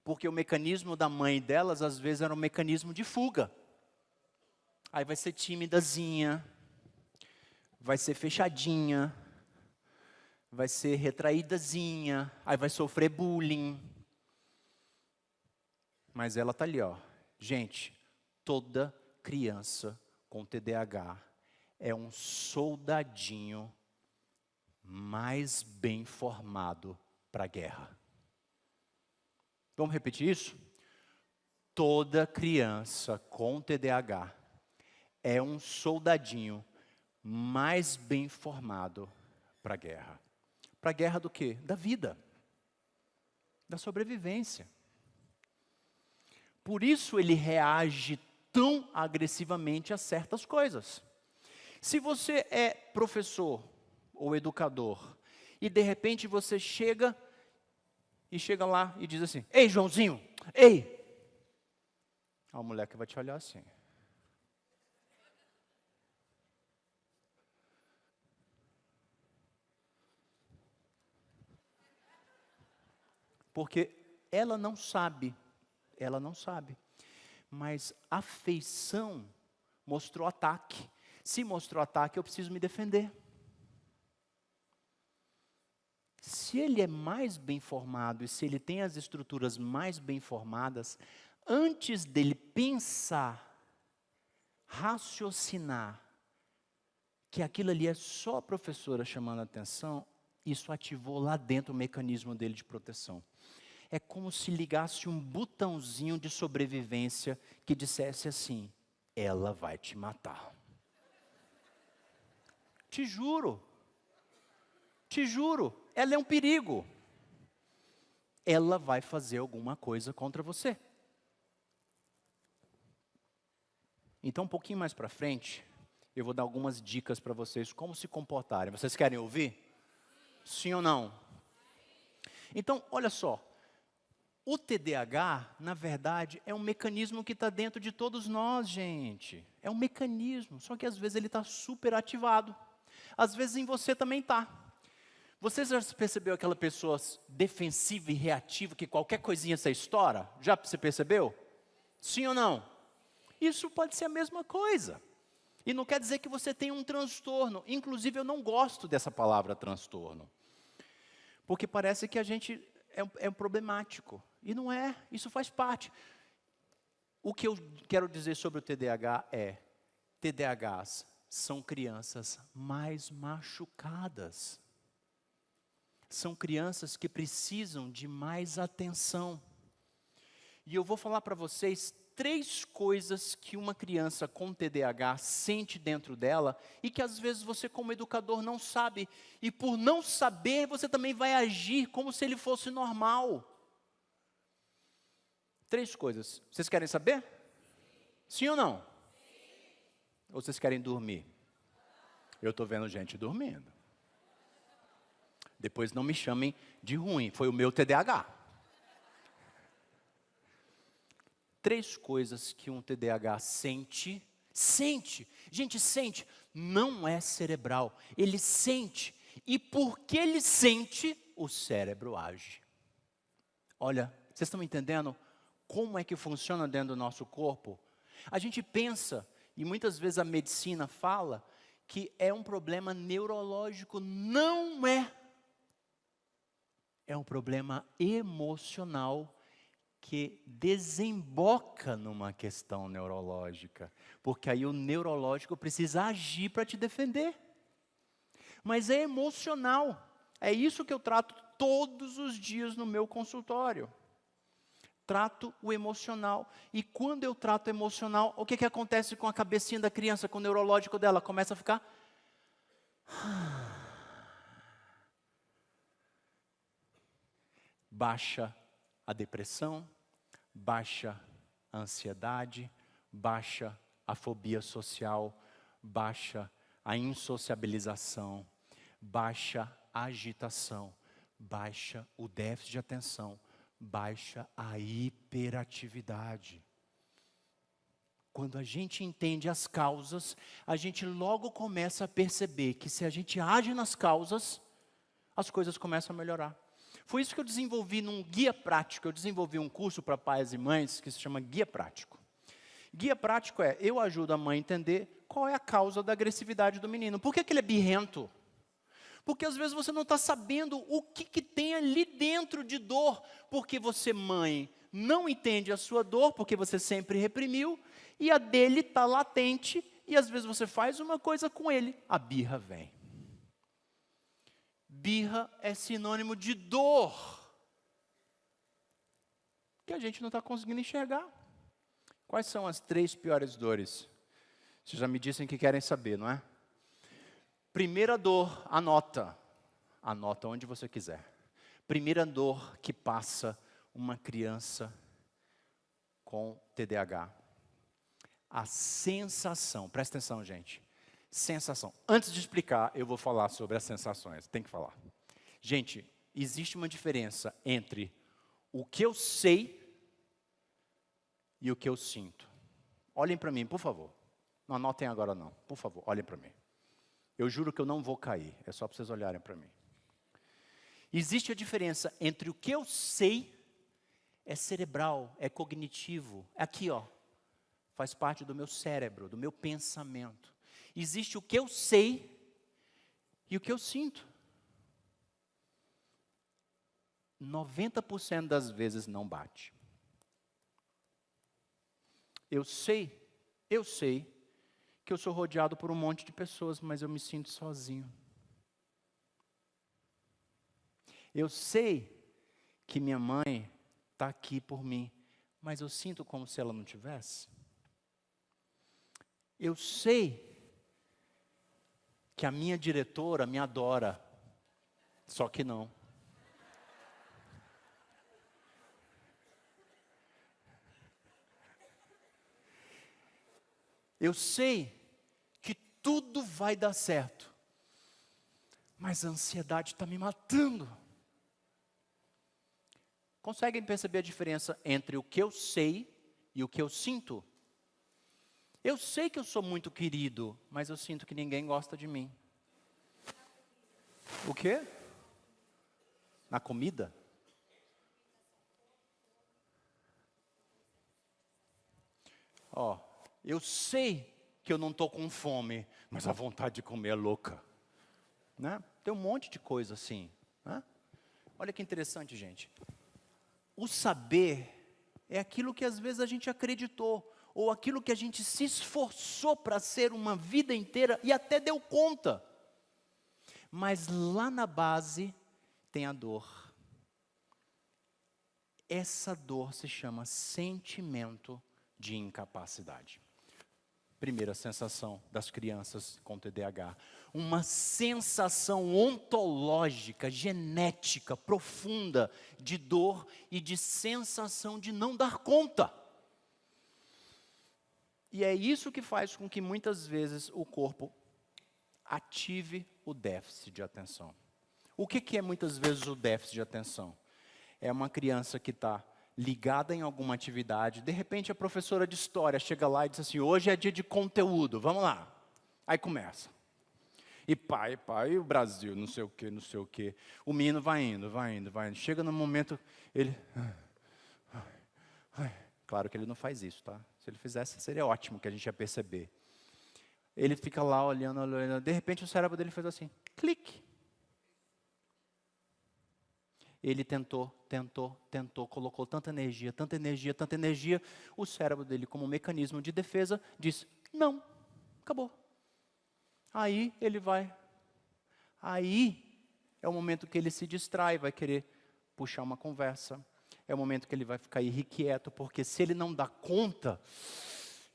porque o mecanismo da mãe delas, às vezes, era um mecanismo de fuga. Aí vai ser timidazinha, vai ser fechadinha, vai ser retraídazinha, aí vai sofrer bullying. Mas ela está ali, ó. Gente, toda criança com TDAH é um soldadinho mais bem formado para a guerra. Vamos repetir isso? Toda criança com TDAH é um soldadinho mais bem formado para a guerra. Para a guerra do quê? Da vida, da sobrevivência. Por isso ele reage tão agressivamente a certas coisas. Se você é professor ou educador, e de repente você chega lá e diz assim: ei, Joãozinho, ei! A moleque vai te olhar assim. Porque ela não sabe. Mas a feição mostrou ataque. Se mostrou ataque, eu preciso me defender. Se ele é mais bem formado e se ele tem as estruturas mais bem formadas, antes dele pensar, raciocinar, que aquilo ali é só a professora chamando a atenção, isso ativou lá dentro o mecanismo dele de proteção. É como se ligasse um botãozinho de sobrevivência que dissesse assim: ela vai te matar. Te juro, ela é um perigo. Ela vai fazer alguma coisa contra você. Então, um pouquinho mais para frente, eu vou dar algumas dicas para vocês como se comportarem. Vocês querem ouvir? Sim ou não? Então, olha só. O TDAH, na verdade, é um mecanismo que está dentro de todos nós, gente. É um mecanismo, só que às vezes ele está super ativado. Às vezes em você também está. Você já percebeu aquela pessoa defensiva e reativa que qualquer coisinha você estoura? Já você percebeu? Sim ou não? Isso pode ser a mesma coisa. E não quer dizer que você tem um transtorno. Inclusive, eu não gosto dessa palavra transtorno. Porque parece que a gente é problemático. E não é, isso faz parte. O que eu quero dizer sobre o TDAH é: TDAHs são crianças mais machucadas. São crianças que precisam de mais atenção. E eu vou falar para vocês 3 coisas que uma criança com TDAH sente dentro dela e que às vezes você como educador não sabe. E por não saber, você também vai agir como se ele fosse normal. 3 coisas. Vocês querem saber? Sim ou não? Ou vocês querem dormir? Eu estou vendo gente dormindo. Depois não me chamem de ruim, foi o meu TDAH. 3 coisas que um TDAH sente, gente, sente, não é cerebral, ele sente, e porque ele sente, o cérebro age. Olha, vocês estão entendendo como é que funciona dentro do nosso corpo? A gente pensa, e muitas vezes a medicina fala, que é um problema neurológico, não é. É um problema emocional que desemboca numa questão neurológica. Porque aí o neurológico precisa agir para te defender. Mas é emocional. É isso que eu trato todos os dias no meu consultório. Trato o emocional. E quando eu trato o emocional, o que acontece com a cabecinha da criança, com o neurológico dela? Começa a ficar... Baixa a depressão, baixa a ansiedade, baixa a fobia social, baixa a insociabilização, baixa a agitação, baixa o déficit de atenção, baixa a hiperatividade. Quando a gente entende as causas, a gente logo começa a perceber que se a gente age nas causas, as coisas começam a melhorar. Foi isso que eu desenvolvi num guia prático. Eu desenvolvi um curso para pais e mães que se chama Guia Prático. Guia prático é, eu ajudo a mãe a entender qual é a causa da agressividade do menino. Por que ele é birrento? Porque às vezes você não está sabendo o que tem ali dentro de dor. Porque você, mãe, não entende a sua dor, porque você sempre reprimiu, e a dele está latente, e às vezes você faz uma coisa com ele, a birra vem. Birra é sinônimo de dor, que a gente não está conseguindo enxergar. Quais são as 3 piores dores? Vocês já me dizem que querem saber, não é? Primeira dor, anota. Anota onde você quiser. Primeira dor que passa uma criança com TDAH. A sensação, presta atenção, gente. Sensação. Antes de explicar, eu vou falar sobre as sensações. Tem que falar. Gente, existe uma diferença entre o que eu sei e o que eu sinto. Olhem para mim, por favor. Não anotem agora não. Por favor, olhem para mim. Eu juro que eu não vou cair. É só para vocês olharem para mim. Existe a diferença entre o que eu sei, é cerebral, é cognitivo. É aqui, ó. Faz parte do meu cérebro, do meu pensamento. Existe o que eu sei e o que eu sinto. 90% das vezes não bate. Eu sei que eu sou rodeado por um monte de pessoas, mas eu me sinto sozinho. Eu sei que minha mãe está aqui por mim, mas eu sinto como se ela não tivesse. Eu sei que a minha diretora me adora, só que não. Eu sei que tudo vai dar certo, mas a ansiedade está me matando. Conseguem perceber a diferença entre o que eu sei e o que eu sinto? Eu sei que eu sou muito querido, mas eu sinto que ninguém gosta de mim. O quê? Na comida? Ó, eu sei que eu não estou com fome, mas a vontade de comer é louca. Né? Tem um monte de coisa assim. Né? Olha que interessante, gente. O saber é aquilo que às vezes a gente acreditou, ou aquilo que a gente se esforçou para ser uma vida inteira e até deu conta. Mas lá na base tem a dor. Essa dor se chama sentimento de incapacidade. Primeira sensação das crianças com TDAH. Uma sensação ontológica, genética, profunda de dor e de sensação de não dar conta. E é isso que faz com que muitas vezes o corpo ative o déficit de atenção. O que é muitas vezes o déficit de atenção? É uma criança que está ligada em alguma atividade, de repente a professora de história chega lá e diz assim, hoje é dia de conteúdo, vamos lá. Aí começa. E pai, o Brasil, não sei o quê, não sei o quê. O menino vai indo. Chega no momento, ele... Claro que ele não faz isso, tá? Se ele fizesse, seria ótimo, que a gente ia perceber. Ele fica lá olhando, de repente o cérebro dele fez assim, clique. Ele tentou, colocou tanta energia, o cérebro dele, como um mecanismo de defesa, diz, não, acabou. Aí ele vai, aí é o momento que ele se distrai, vai querer puxar uma conversa, é o momento que ele vai ficar irrequieto, porque se ele não dá conta,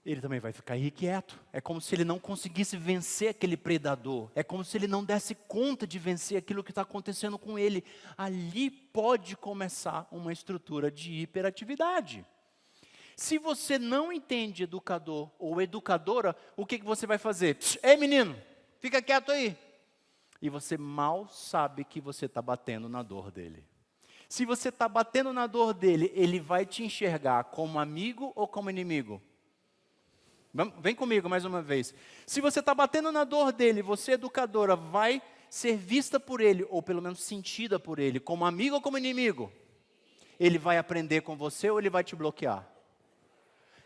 ele também vai ficar irrequieto. É como se ele não conseguisse vencer aquele predador. É como se ele não desse conta de vencer aquilo que está acontecendo com ele. Ali pode começar uma estrutura de hiperatividade. Se você não entende educador ou educadora, o que você vai fazer? Ei menino, fica quieto aí. E você mal sabe que você está batendo na dor dele. Se você está batendo na dor dele, ele vai te enxergar como amigo ou como inimigo? Vem comigo mais uma vez. Se você está batendo na dor dele, você, educadora, vai ser vista por ele, ou pelo menos sentida por ele, como amigo ou como inimigo? Ele vai aprender com você ou ele vai te bloquear?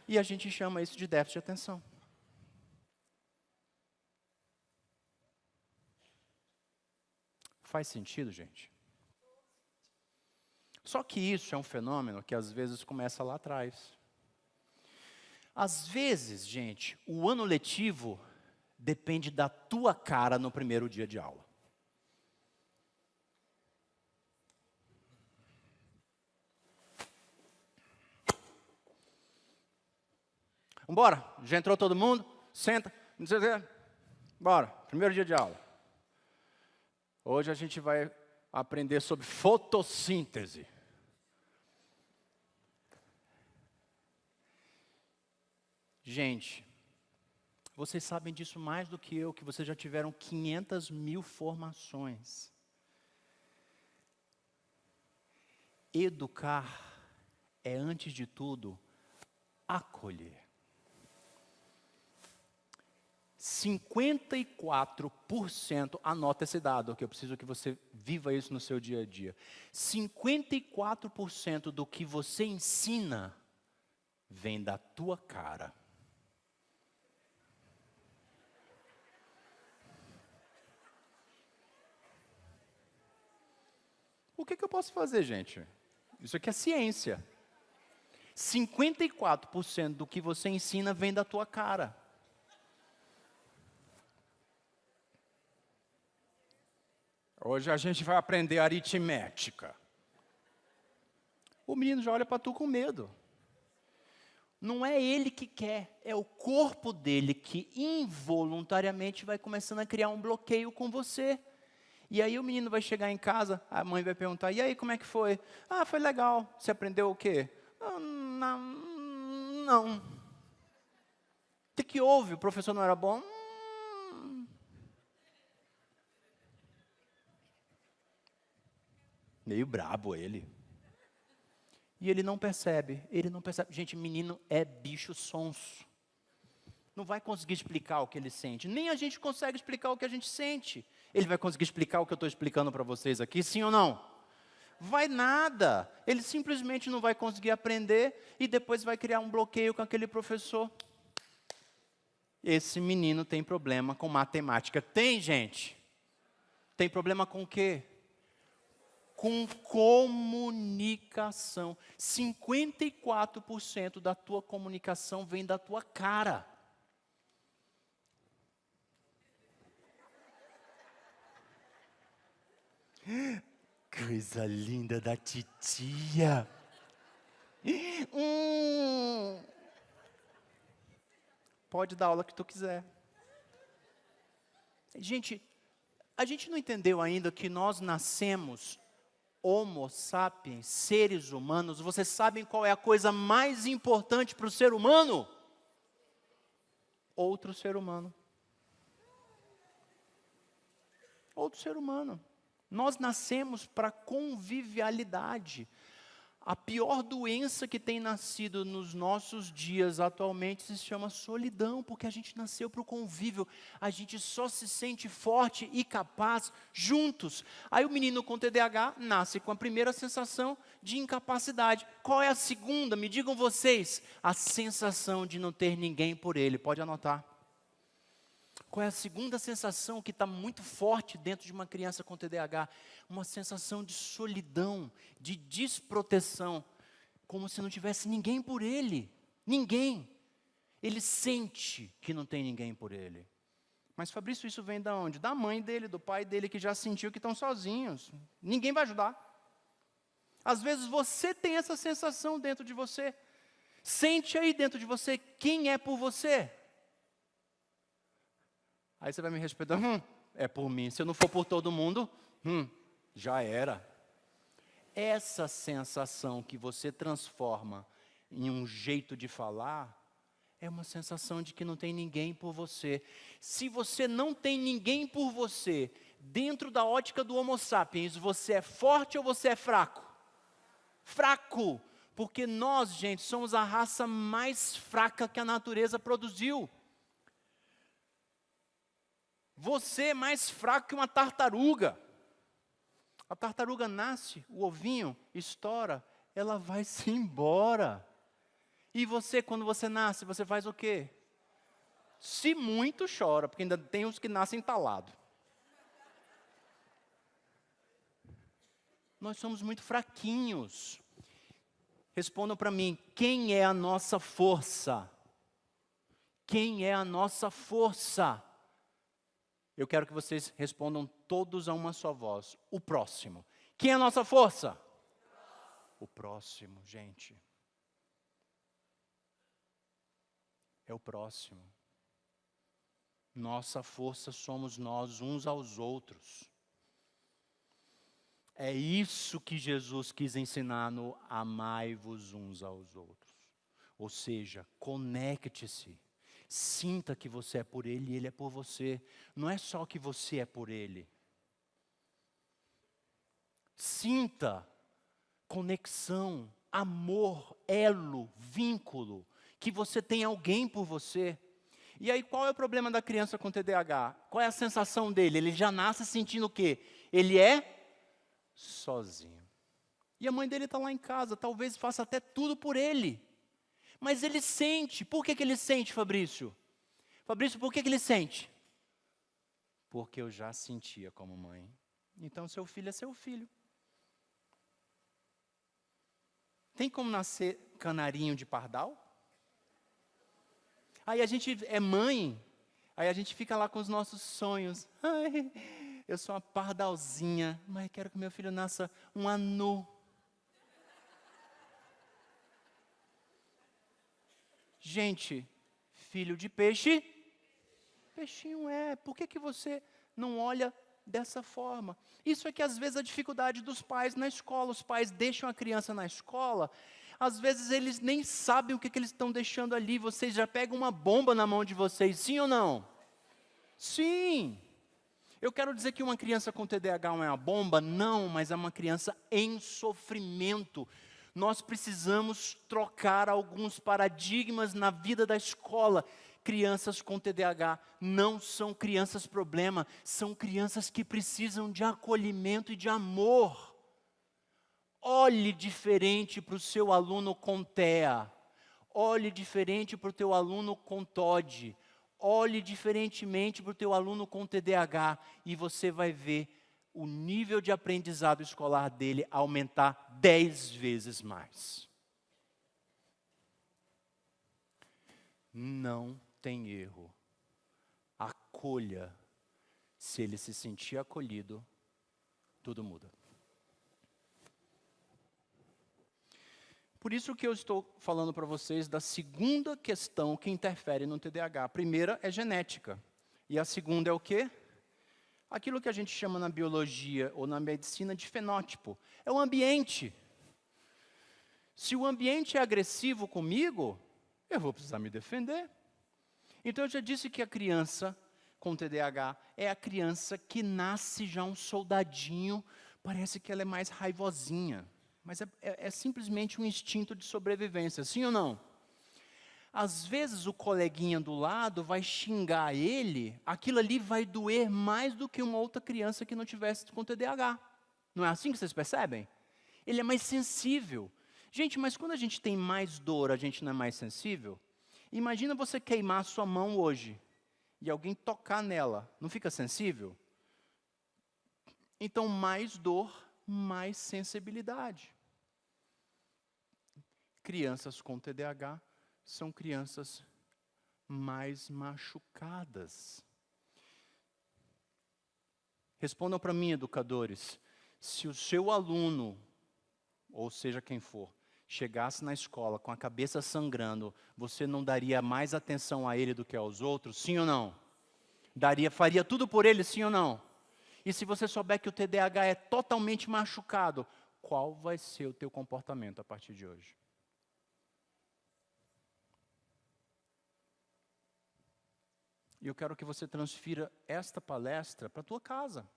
E a gente chama isso de déficit de atenção. Faz sentido, gente? Só que isso é um fenômeno que às vezes começa lá atrás. Às vezes, gente, o ano letivo depende da tua cara no primeiro dia de aula. Vambora, já entrou todo mundo? Senta, não sei o quê. Bora, primeiro dia de aula. Hoje a gente vai aprender sobre fotossíntese. Gente, vocês sabem disso mais do que eu, que vocês já tiveram 500 mil formações. Educar é, antes de tudo, acolher. 54%, anota esse dado, que eu preciso que você viva isso no seu dia a dia. 54% do que você ensina vem da tua cara. O que eu posso fazer, gente? Isso aqui é ciência. 54% do que você ensina vem da tua cara. Hoje a gente vai aprender aritmética. O menino já olha para tu com medo. Não é ele que quer, é o corpo dele que involuntariamente vai começando a criar um bloqueio com você. E aí o menino vai chegar em casa, a mãe vai perguntar, e aí como é que foi? Ah, foi legal. Você aprendeu o quê? Não. O que houve? O professor não era bom? Meio brabo ele. E ele não percebe. Gente, menino é bicho sonso. Não vai conseguir explicar o que ele sente. Nem a gente consegue explicar o que a gente sente. Ele vai conseguir explicar o que eu estou explicando para vocês aqui, sim ou não? Vai nada. Ele simplesmente não vai conseguir aprender e depois vai criar um bloqueio com aquele professor. Esse menino tem problema com matemática. Tem, gente? Tem problema com o quê? Com comunicação. 54% da tua comunicação vem da tua cara. Coisa linda da titia. Pode dar a aula que tu quiser. Gente, a gente não entendeu ainda que nós nascemos Homo sapiens, seres humanos. Vocês sabem qual é a coisa mais importante para o ser humano? Outro ser humano. Outro ser humano. Nós nascemos para convivialidade. A pior doença que tem nascido nos nossos dias atualmente se chama solidão, porque a gente nasceu para o convívio, a gente só se sente forte e capaz juntos. Aí o menino com TDAH nasce com a primeira sensação de incapacidade. Qual é a segunda? Me digam vocês. A sensação de não ter ninguém por ele. Pode anotar. Qual é a segunda sensação que está muito forte dentro de uma criança com TDAH? Uma sensação de solidão, de desproteção, como se não tivesse ninguém por ele. Ninguém. Ele sente que não tem ninguém por ele. Mas Fabrício, isso vem de onde? Da mãe dele, do pai dele, que já sentiu que estão sozinhos. Ninguém vai ajudar. Às vezes você tem essa sensação dentro de você. Sente aí dentro de você quem é por você. Aí você vai me responder, é por mim. Se eu não for por todo mundo, já era. Essa sensação que você transforma em um jeito de falar, é uma sensação de que não tem ninguém por você. Se você não tem ninguém por você, dentro da ótica do Homo sapiens, você é forte ou você é fraco? Fraco, porque nós, gente, somos a raça mais fraca que a natureza produziu. Você é mais fraco que uma tartaruga. A tartaruga nasce, o ovinho estoura, ela vai-se embora. E você, quando você nasce, você faz o quê? Se muito, chora, porque ainda tem os que nascem entalados. Nós somos muito fraquinhos. Respondam para mim, quem é a nossa força? Quem é a nossa força? Eu quero que vocês respondam todos a uma só voz. O próximo. Quem é a nossa força? O próximo, gente. é o próximo. Nossa força somos nós uns aos outros. É isso que Jesus quis ensinar no amai-vos uns aos outros. Ou seja, conecte-se. Sinta que você é por Ele e Ele é por você. Não é só que você é por Ele. Sinta conexão, amor, elo, vínculo. Que você tem alguém por você. E aí qual é o problema da criança com TDAH? Qual é a sensação dele? Ele já nasce sentindo o quê? Ele é sozinho. E a mãe dele está lá em casa, talvez faça até tudo por ele. Mas ele sente. Por que ele sente, Fabrício? Fabrício, por que ele sente? Porque eu já sentia como mãe. Então seu filho é seu filho. Tem como nascer canarinho de pardal? Aí a gente é mãe, aí a gente fica lá com os nossos sonhos. Ai, eu sou uma pardalzinha, mas quero que meu filho nasça um anu. Gente, filho de peixe, peixinho é. Por que você não olha dessa forma? Isso é que às vezes a dificuldade dos pais na escola. Os pais deixam a criança na escola, às vezes eles nem sabem o que eles estão deixando ali. Vocês já pegam uma bomba na mão de vocês, sim ou não? Sim. Eu quero dizer que uma criança com TDAH não é uma bomba? Não, mas é uma criança em sofrimento. Nós precisamos trocar alguns paradigmas na vida da escola. Crianças com TDAH não são crianças problema, são crianças que precisam de acolhimento e de amor. Olhe diferente para o seu aluno com TEA. Olhe diferente para o teu aluno com TOD. Olhe diferentemente para o teu aluno com TDAH e você vai ver o nível de aprendizado escolar dele aumentar 10 vezes mais. Não tem erro. Acolha. Se ele se sentir acolhido, tudo muda. Por isso que eu estou falando para vocês da segunda questão que interfere no TDAH. A primeira é genética. E a segunda é o quê? Aquilo que a gente chama na biologia ou na medicina de fenótipo. É o ambiente. Se o ambiente é agressivo comigo, eu vou precisar me defender. Então eu já disse que a criança com TDAH é a criança que nasce já um soldadinho, parece que ela é mais raivosinha. Mas é simplesmente um instinto de sobrevivência, sim ou não? Às vezes o coleguinha do lado vai xingar ele, aquilo ali vai doer mais do que uma outra criança que não tivesse com TDAH. Não é assim que vocês percebem? Ele é mais sensível. Gente, mas quando a gente tem mais dor, a gente não é mais sensível? Imagina você queimar a sua mão hoje e alguém tocar nela, não fica sensível? Então, mais dor, mais sensibilidade. Crianças com TDAH são crianças mais machucadas. Respondam para mim, educadores, se o seu aluno, ou seja quem for, chegasse na escola com a cabeça sangrando, você não daria mais atenção a ele do que aos outros, sim ou não? Faria tudo por ele, sim ou não? E se você souber que o TDAH é totalmente machucado, qual vai ser o teu comportamento a partir de hoje? E eu quero que você transfira esta palestra para a tua casa.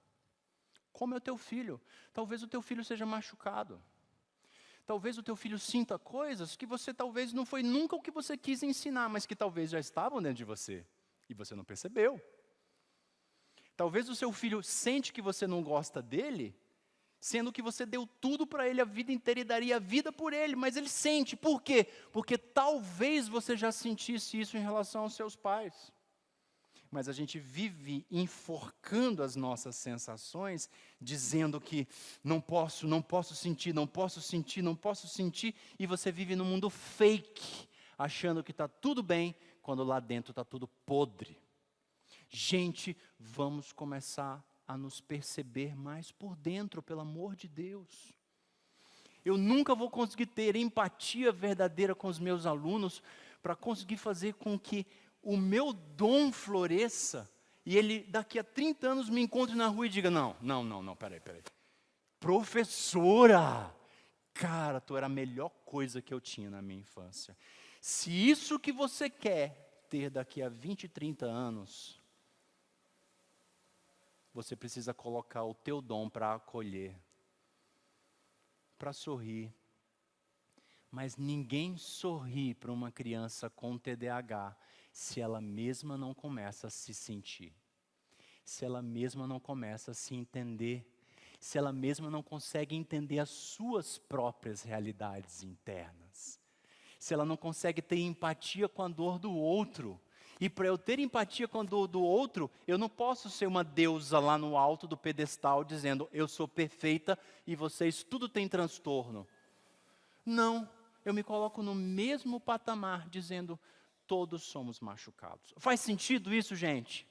Como é o teu filho? Talvez o teu filho seja machucado. Talvez o teu filho sinta coisas que você talvez não foi nunca o que você quis ensinar, mas que talvez já estavam dentro de você. E você não percebeu. Talvez o seu filho sente que você não gosta dele, sendo que você deu tudo para ele a vida inteira e daria a vida por ele, mas ele sente. Por quê? Porque talvez você já sentisse isso em relação aos seus pais. Mas a gente vive enforcando as nossas sensações, dizendo que não posso sentir, e você vive num mundo fake, achando que está tudo bem, quando lá dentro está tudo podre. Gente, vamos começar a nos perceber mais por dentro, pelo amor de Deus. Eu nunca vou conseguir ter empatia verdadeira com os meus alunos, para conseguir fazer com que o meu dom floresça e ele daqui a 30 anos me encontre na rua e diga, não, peraí. Professora, cara, tu era a melhor coisa que eu tinha na minha infância. Se isso que você quer ter daqui a 20, 30 anos, você precisa colocar o teu dom para acolher, para sorrir. Mas ninguém sorri para uma criança com TDAH se ela mesma não começa a se sentir, se ela mesma não começa a se entender, se ela mesma não consegue entender as suas próprias realidades internas, se ela não consegue ter empatia com a dor do outro. E para eu ter empatia com a dor do outro, eu não posso ser uma deusa lá no alto do pedestal dizendo, eu sou perfeita e vocês tudo tem transtorno. Não, eu me coloco no mesmo patamar dizendo, todos somos machucados. Faz sentido isso, gente?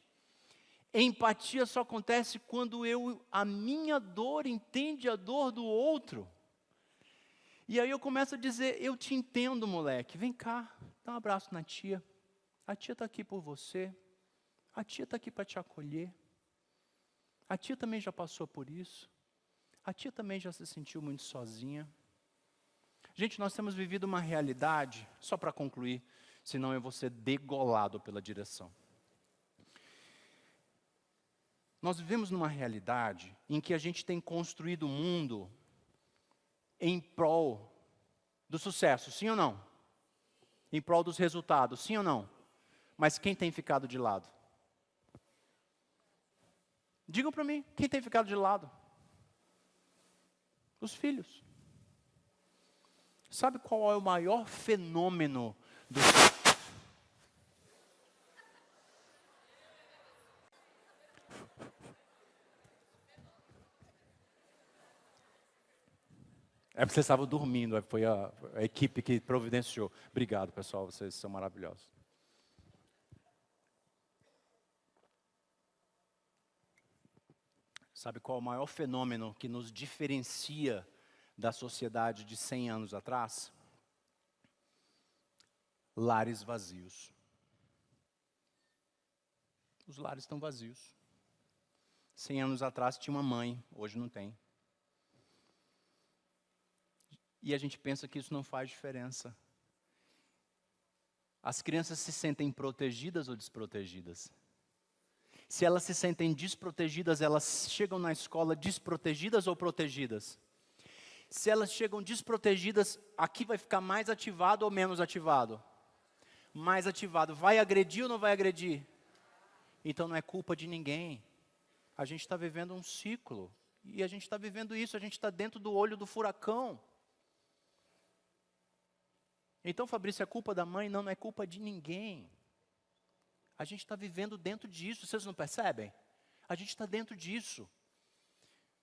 Empatia só acontece quando a minha dor entende a dor do outro. E aí eu começo a dizer, eu te entendo, moleque, vem cá, dá um abraço na tia. A tia está aqui por você, a tia está aqui para te acolher. A tia também já passou por isso, a tia também já se sentiu muito sozinha. Gente, nós temos vivido uma realidade, só para concluir, senão eu vou ser degolado pela direção. Nós vivemos numa realidade em que a gente tem construído o mundo em prol do sucesso, sim ou não? Em prol dos resultados, sim ou não? Mas quem tem ficado de lado? Digam para mim, quem tem ficado de lado? Os filhos. Sabe qual é o maior fenômeno do É porque vocês estavam dormindo, foi a equipe que providenciou. Obrigado, pessoal, vocês são maravilhosos. Sabe qual é o maior fenômeno que nos diferencia da sociedade de 100 anos atrás? Lares vazios. Os lares estão vazios. 100 anos atrás tinha uma mãe, hoje não tem. E a gente pensa que isso não faz diferença. As crianças se sentem protegidas ou desprotegidas? Se elas se sentem desprotegidas, elas chegam na escola desprotegidas ou protegidas? Se elas chegam desprotegidas, aqui vai ficar mais ativado ou menos ativado? Mais ativado. Vai agredir ou não vai agredir? Então não é culpa de ninguém. A gente está vivendo um ciclo. E a gente está vivendo isso, a gente está dentro do olho do furacão. Então, Fabrício, é culpa da mãe? Não, não é culpa de ninguém. A gente está vivendo dentro disso, vocês não percebem? A gente está dentro disso.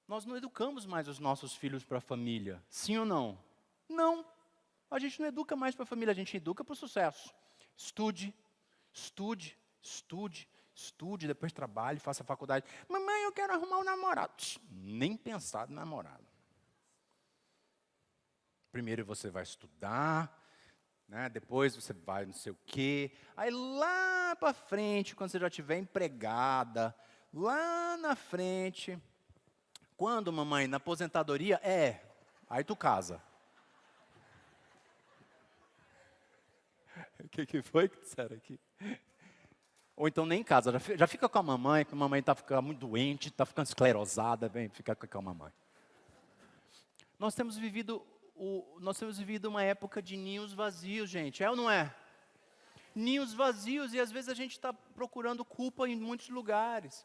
Nós não educamos mais os nossos filhos para a família, sim ou não? Não, a gente não educa mais para a família, a gente educa para o sucesso. Estude, estude, estude, estude, depois trabalhe, faça faculdade. Mamãe, eu quero arrumar um namorado. Nem pensar em namorado. Primeiro você vai estudar, né? Depois você vai não sei o quê. Aí lá para frente, quando você já estiver empregada, lá na frente, quando, mamãe, na aposentadoria, aí tu casa. O que foi que disseram aqui? Ou então nem casa, já fica com a mamãe, que a mamãe está ficando muito doente, está ficando esclerosada, vem ficar com a mamãe. Nós temos vivido uma época de ninhos vazios, gente, é ou não é? Ninhos vazios, e às vezes a gente está procurando culpa em muitos lugares.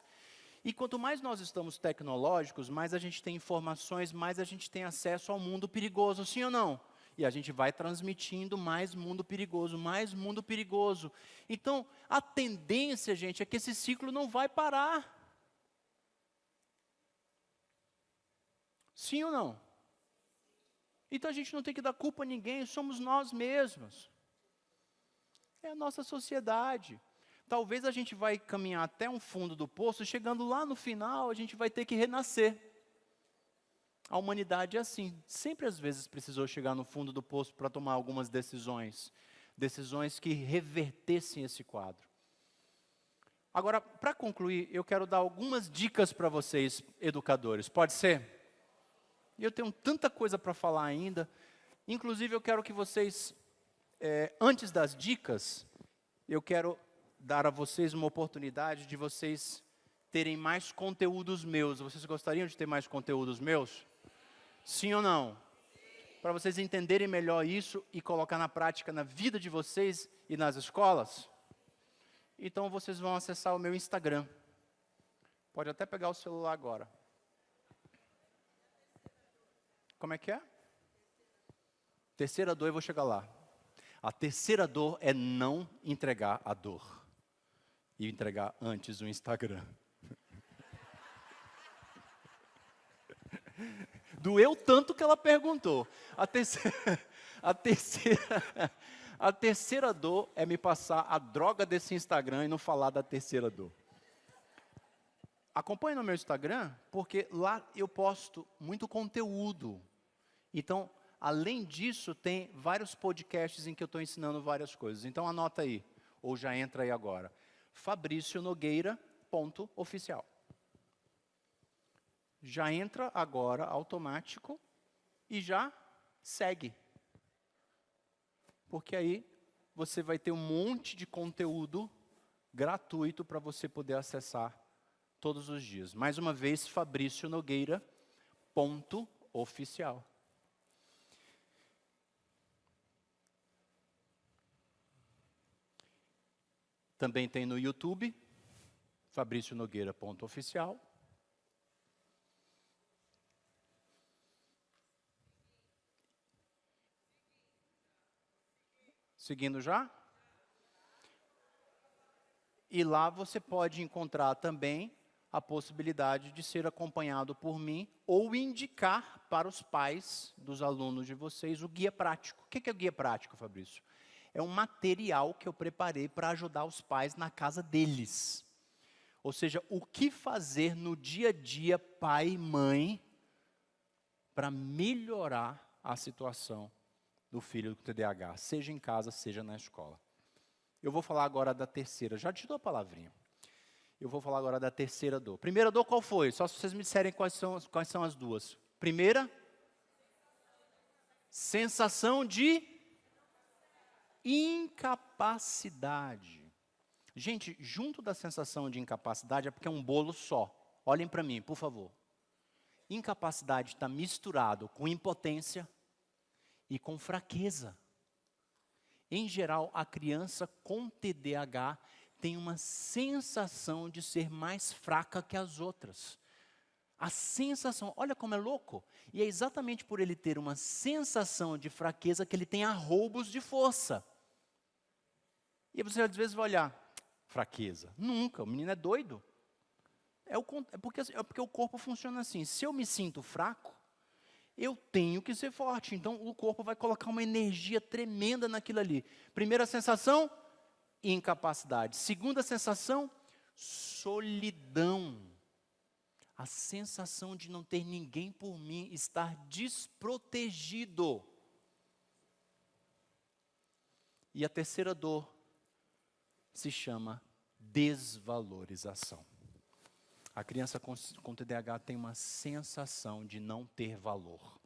E quanto mais nós estamos tecnológicos, mais a gente tem informações, mais a gente tem acesso ao mundo perigoso, sim ou não? E a gente vai transmitindo mais mundo perigoso, mais mundo perigoso. Então, a tendência, gente, é que esse ciclo não vai parar. Sim ou não? Então a gente não tem que dar culpa a ninguém, somos nós mesmos. É a nossa sociedade. Talvez a gente vai caminhar até um fundo do poço, chegando lá no final, a gente vai ter que renascer. A humanidade é assim, sempre às vezes precisou chegar no fundo do poço para tomar algumas decisões. decisões que revertessem esse quadro. Agora, para concluir, eu quero dar algumas dicas para vocês, educadores. Pode ser? Eu tenho tanta coisa para falar ainda. Inclusive, eu quero que vocês, antes das dicas, eu quero dar a vocês uma oportunidade de vocês terem mais conteúdos meus. Vocês gostariam de ter mais conteúdos meus? Sim ou não? Para vocês entenderem melhor isso e colocar na prática na vida de vocês e nas escolas? Então vocês vão acessar o meu Instagram. Pode até pegar o celular agora. Como é que é? Terceira dor, eu vou chegar lá. A terceira dor é não entregar a dor. E entregar antes o Instagram. Doeu tanto que ela perguntou. A terceira dor é me passar a droga desse Instagram e não falar da terceira dor. Acompanhe no meu Instagram, porque lá eu posto muito conteúdo. Então, além disso, tem vários podcasts em que eu estou ensinando várias coisas. Então, anota aí, ou já entra aí agora. FabricioNogueira.oficial. Já entra agora, automático, e já segue. Porque aí você vai ter um monte de conteúdo gratuito para você poder acessar todos os dias. Mais uma vez, FabricioNogueira.oficial. Também tem no YouTube, FabricioNogueira.oficial. Seguindo já? E lá você pode encontrar também a possibilidade de ser acompanhado por mim ou indicar para os pais dos alunos de vocês o guia prático. O que é o guia prático, Fabrício? É um material que eu preparei para ajudar os pais na casa deles. Ou seja, o que fazer no dia a dia, pai e mãe, para melhorar a situação do filho com TDAH, seja em casa, seja na escola. Eu vou falar agora da terceira, já te dou a palavrinha. Eu vou falar agora da terceira dor. Primeira dor qual foi? Só se vocês me disserem quais são as duas. Primeira, sensação de incapacidade. Gente, junto da sensação de incapacidade é porque é um bolo só. Olhem para mim, por favor. Incapacidade está misturado com impotência e com fraqueza. Em geral, a criança com TDAH tem uma sensação de ser mais fraca que as outras. A sensação, olha como é louco. E é exatamente por ele ter uma sensação de fraqueza que ele tem arroubos de força. E você às vezes vai olhar, fraqueza. Nunca, o menino é doido. É porque o corpo funciona assim. Se eu me sinto fraco, eu tenho que ser forte. Então, o corpo vai colocar uma energia tremenda naquilo ali. Primeira sensação, incapacidade. Segunda sensação, solidão. A sensação de não ter ninguém por mim, estar desprotegido. E a terceira dor se chama desvalorização. A criança com TDAH tem uma sensação de não ter valor.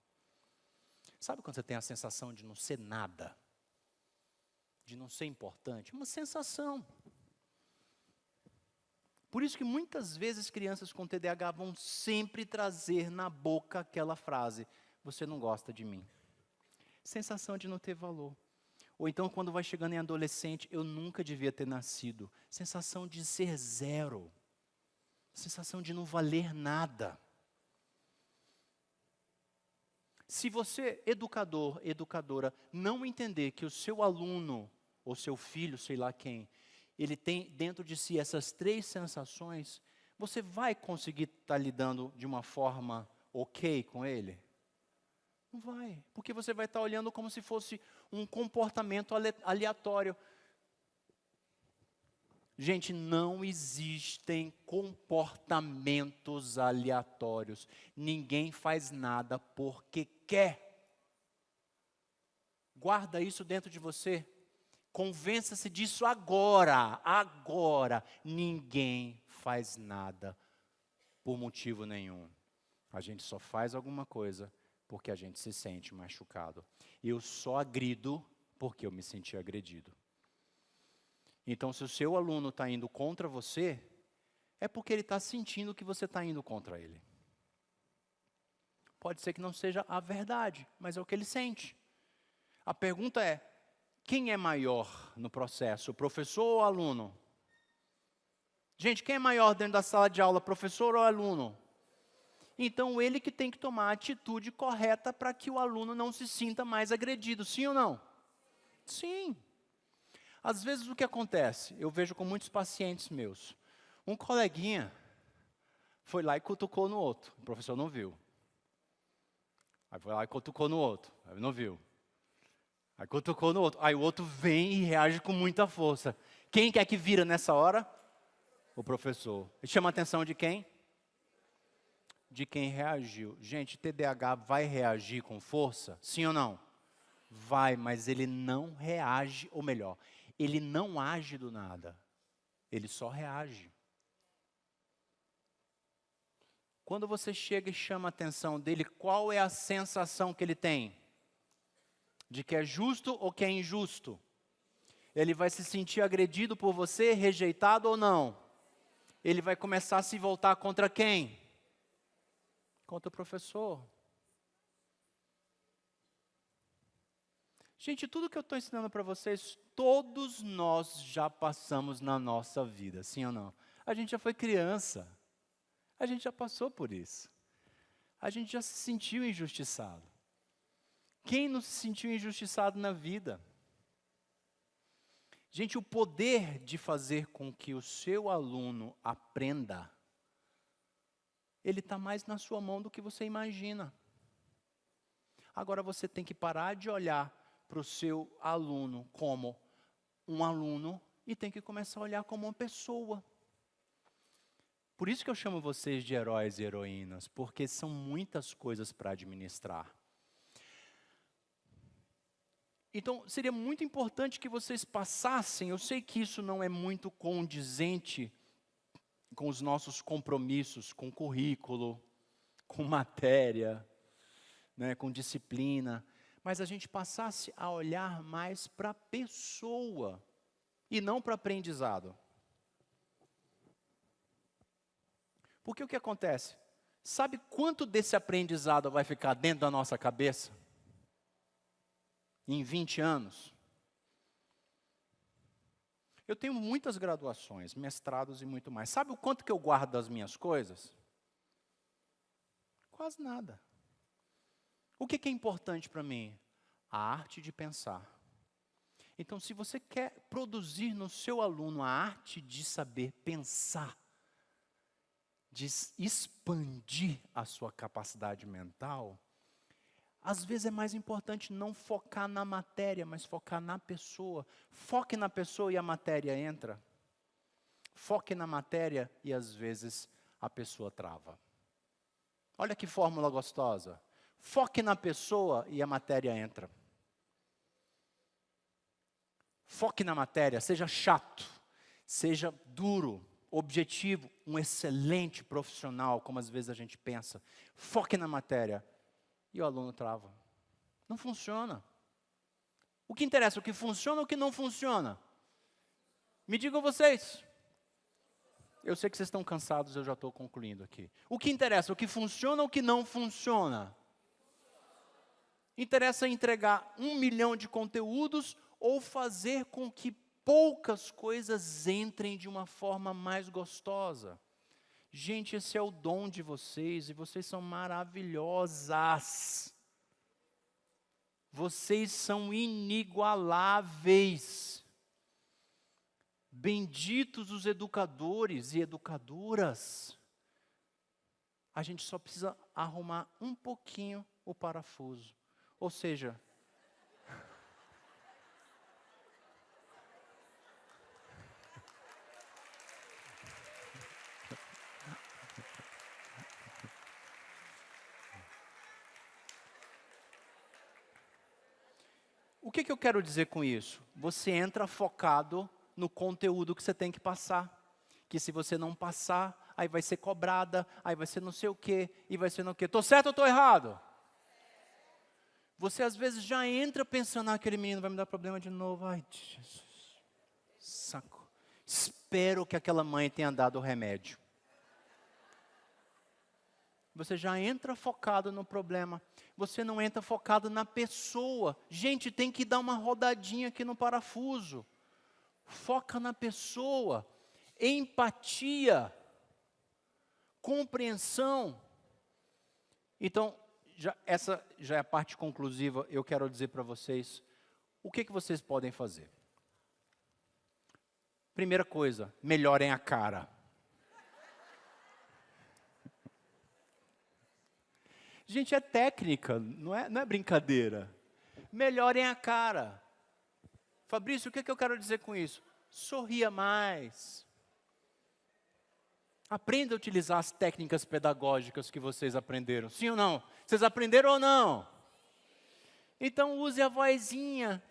Sabe quando você tem a sensação de não ser nada? De não ser importante? Uma sensação. Por isso que muitas vezes crianças com TDAH vão sempre trazer na boca aquela frase: você não gosta de mim. Sensação de não ter valor. Ou então quando vai chegando em adolescente, eu nunca devia ter nascido. Sensação de ser zero. Sensação de não valer nada. Se você, educador, educadora, não entender que o seu aluno, ou seu filho, sei lá quem, ele tem dentro de si essas três sensações, você vai conseguir estar lidando de uma forma ok com ele? Não vai, porque você vai estar olhando como se fosse um comportamento aleatório. Gente, não existem comportamentos aleatórios. Ninguém faz nada porque quer. Guarda isso dentro de você. Convença-se disso agora. Agora. Ninguém faz nada por motivo nenhum. A gente só faz alguma coisa porque a gente se sente machucado. Eu só agrido porque eu me senti agredido. Então, se o seu aluno está indo contra você, é porque ele está sentindo que você está indo contra ele. Pode ser que não seja a verdade, mas é o que ele sente. A pergunta é, quem é maior no processo, o professor ou o aluno? Gente, quem é maior dentro da sala de aula, professor ou aluno? Então, ele que tem que tomar a atitude correta para que o aluno não se sinta mais agredido, sim ou não? Sim. Às vezes o que acontece, eu vejo com muitos pacientes meus, um coleguinha foi lá e cutucou no outro, o professor não viu. Aí foi lá e cutucou no outro, aí não viu. Aí cutucou no outro, aí o outro vem e reage com muita força. Quem que é que vira nessa hora? O professor. E chama a atenção de quem? De quem reagiu. Gente, TDAH vai reagir com força? Sim ou não? Vai, mas ele não reage, ou melhor, ele não age do nada. Ele só reage. Quando você chega e chama a atenção dele, qual é a sensação que ele tem? De que é justo ou que é injusto? Ele vai se sentir agredido por você, rejeitado ou não? Ele vai começar a se voltar contra quem? Contra o professor. Gente, tudo que eu estou ensinando para vocês, todos nós já passamos na nossa vida, sim ou não? A gente já foi criança. A gente já passou por isso. A gente já se sentiu injustiçado. Quem não se sentiu injustiçado na vida? Gente, o poder de fazer com que o seu aluno aprenda, ele está mais na sua mão do que você imagina. Agora você tem que parar de olhar para o seu aluno como um aluno e tem que começar a olhar como uma pessoa. Por isso que eu chamo vocês de heróis e heroínas, porque são muitas coisas para administrar. Então, seria muito importante que vocês passassem, eu sei que isso não é muito condizente com os nossos compromissos, com currículo, com matéria, né, com disciplina, mas a gente passasse a olhar mais para a pessoa e não para aprendizado. Porque o que acontece? Sabe quanto desse aprendizado vai ficar dentro da nossa cabeça? Em 20 anos? Eu tenho muitas graduações, mestrados e muito mais. Sabe o quanto que eu guardo das minhas coisas? Quase nada. O que é importante para mim? A arte de pensar. Então, se você quer produzir no seu aluno a arte de saber pensar, de expandir a sua capacidade mental, às vezes é mais importante não focar na matéria, mas focar na pessoa. Foque na pessoa e a matéria entra. Foque na matéria e às vezes a pessoa trava. Olha que fórmula gostosa. Foque na pessoa e a matéria entra. Foque na matéria, seja chato, seja duro, objetivo, um excelente profissional, como às vezes a gente pensa. Foque na matéria e o aluno trava. Não funciona. O que interessa, o que funciona ou o que não funciona? Me digam vocês. Eu sei que vocês estão cansados, eu já estou concluindo aqui. O que interessa, o que funciona ou o que não funciona? Interessa entregar 1 milhão de conteúdos ou fazer com que poucas coisas entrem de uma forma mais gostosa. Gente, esse é o dom de vocês e vocês são maravilhosas. Vocês são inigualáveis. Benditos os educadores e educadoras. A gente só precisa arrumar um pouquinho o parafuso. Ou seja, O que eu quero dizer com isso? Você entra focado no conteúdo que você tem que passar. Que se você não passar, aí vai ser cobrada, aí vai ser não sei o quê, e vai ser não sei o quê. Estou certo ou estou errado? Você às vezes já entra pensando, aquele menino vai me dar problema de novo. Ai, Jesus, saco. Espero que aquela mãe tenha dado o remédio. Você já entra focado no problema. Você não entra focado na pessoa. Gente, tem que dar uma rodadinha aqui no parafuso. Foca na pessoa. Empatia. Compreensão. Então, essa já é a parte conclusiva. Eu quero dizer para vocês o que vocês podem fazer. Primeira coisa, melhorem a cara. Gente, é técnica, não é brincadeira. Melhorem a cara. Fabrício, o que eu quero dizer com isso? Sorria mais. Aprenda a utilizar as técnicas pedagógicas que vocês aprenderam. Sim ou não? Vocês aprenderam ou não? Então use a vozinha.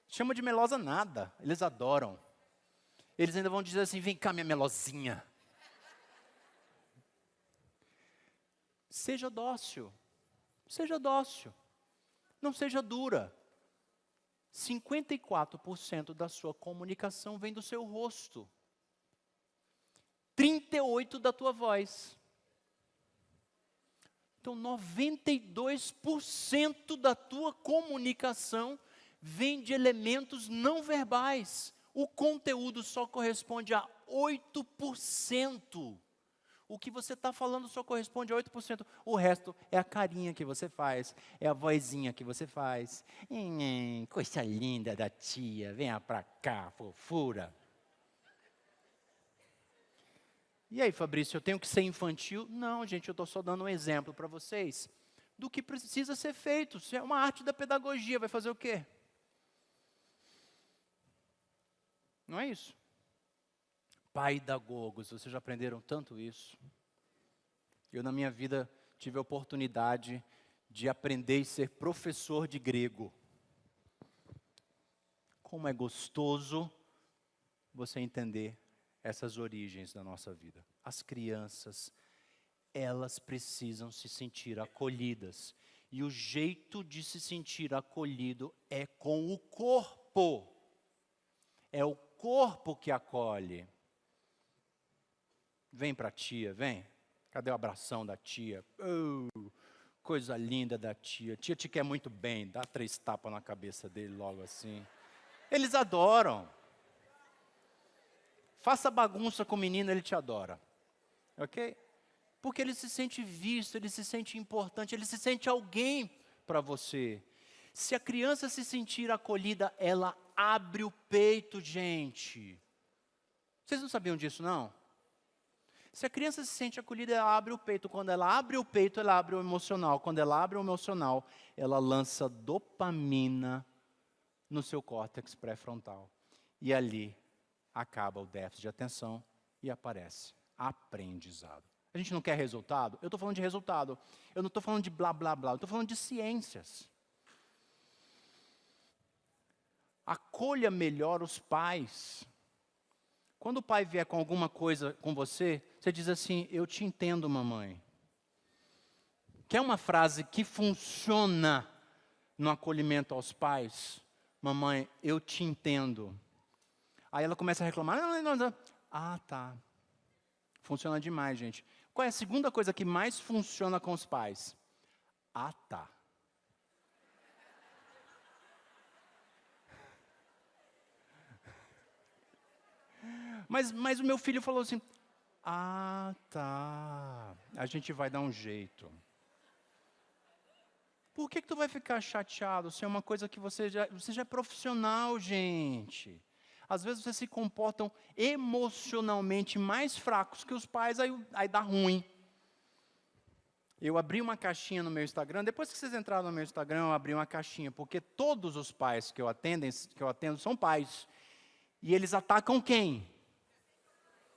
Chama de melosa nada. Eles adoram. Eles ainda vão dizer assim, vem cá minha melosinha. Seja dócil. Seja dócil. Não seja dura. 54% da sua comunicação vem do seu rosto. 38% da tua voz. Então, 92% da tua comunicação vem de elementos não verbais. O conteúdo só corresponde a 8%. O que você está falando só corresponde a 8%. O resto é a carinha que você faz, é a vozinha que você faz. Coisa linda da tia, venha pra cá, fofura. E aí, Fabrício, eu tenho que ser infantil? Não, gente, eu estou só dando um exemplo para vocês do que precisa ser feito. Isso é uma arte da pedagogia, vai fazer o quê? Não é isso? Paidagogos, vocês já aprenderam tanto isso? Eu, na minha vida, tive a oportunidade de aprender e ser professor de grego. Como é gostoso você entender essas origens da nossa vida. As crianças, elas precisam se sentir acolhidas. E o jeito de se sentir acolhido é com o corpo. É o corpo que acolhe. Vem para a tia, vem. Cadê o abração da tia? Coisa linda da tia. Tia te quer muito bem. Dá 3 tapas na cabeça dele logo assim. Eles adoram. Faça bagunça com o menino, ele te adora. Ok? Porque ele se sente visto, ele se sente importante, ele se sente alguém para você. Se a criança se sentir acolhida, ela abre o peito, gente. Vocês não sabiam disso, não? Se a criança se sente acolhida, ela abre o peito. Quando ela abre o peito, ela abre o emocional. Quando ela abre o emocional, ela lança dopamina no seu córtex pré-frontal. E ali acaba o déficit de atenção e aparece aprendizado. A gente não quer resultado? Eu estou falando de resultado. Eu não estou falando de blá, blá, blá. Eu estou falando de ciências. Acolha melhor os pais. Quando o pai vier com alguma coisa com você, você diz assim, eu te entendo, mamãe. Que é uma frase que funciona no acolhimento aos pais. Mamãe, eu te entendo. Aí ela começa a reclamar. Não. Ah, tá. Funciona demais, gente. Qual é a segunda coisa que mais funciona com os pais? Ah, tá. Mas o meu filho falou assim, ah, tá, a gente vai dar um jeito. Por que tu vai ficar chateado? Se é uma coisa que você já é profissional, gente. Às vezes vocês se comportam emocionalmente mais fracos que os pais, aí dá ruim. Eu abri uma caixinha no meu Instagram, depois que vocês entraram no meu Instagram, eu abri uma caixinha, porque todos os pais que eu atendo são pais. E eles atacam quem?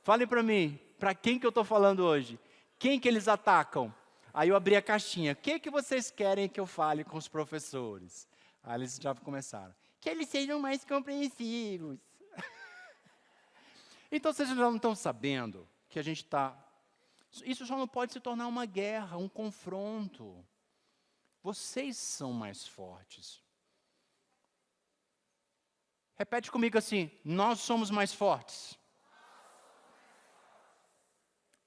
Falem para mim, para quem que eu estou falando hoje? Quem que eles atacam? Aí eu abri a caixinha. O que vocês querem que eu fale com os professores? Aí eles já começaram. Que eles sejam mais compreensivos. Então vocês já não estão sabendo que a gente está... Isso só não pode se tornar uma guerra, um confronto. Vocês são mais fortes. Repete comigo assim, nós somos mais fortes.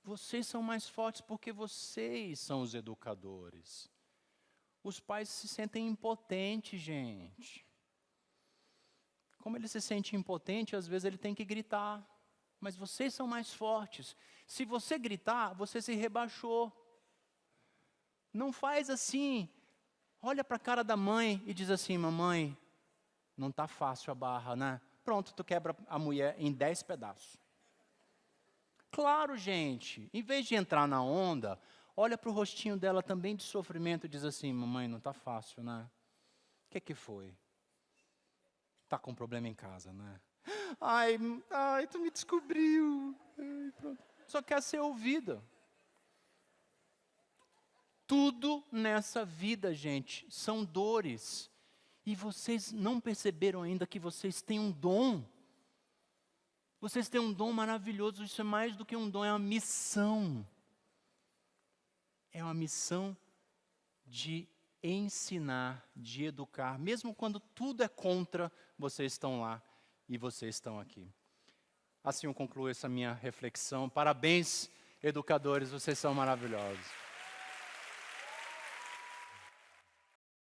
Vocês são mais fortes porque vocês são os educadores. Os pais se sentem impotentes, gente. Como ele se sente impotente, às vezes ele tem que gritar. Mas vocês são mais fortes. Se você gritar, você se rebaixou. Não faz assim. Olha para a cara da mãe e diz assim, mamãe, não está fácil a barra, né? Pronto, tu quebra a mulher em 10 pedaços. Claro, gente, em vez de entrar na onda, olha para o rostinho dela também de sofrimento e diz assim, mamãe, não está fácil, né? O que foi? Está com problema em casa, né? Ai, tu me descobriu. Ai, pronto. Só quer ser ouvida. Tudo nessa vida, gente, são dores. E vocês não perceberam ainda que vocês têm um dom. Vocês têm um dom maravilhoso, isso é mais do que um dom, é uma missão. É uma missão de ensinar, de educar. Mesmo quando tudo é contra, vocês estão lá e vocês estão aqui. Assim eu concluo essa minha reflexão. Parabéns, educadores, vocês são maravilhosos.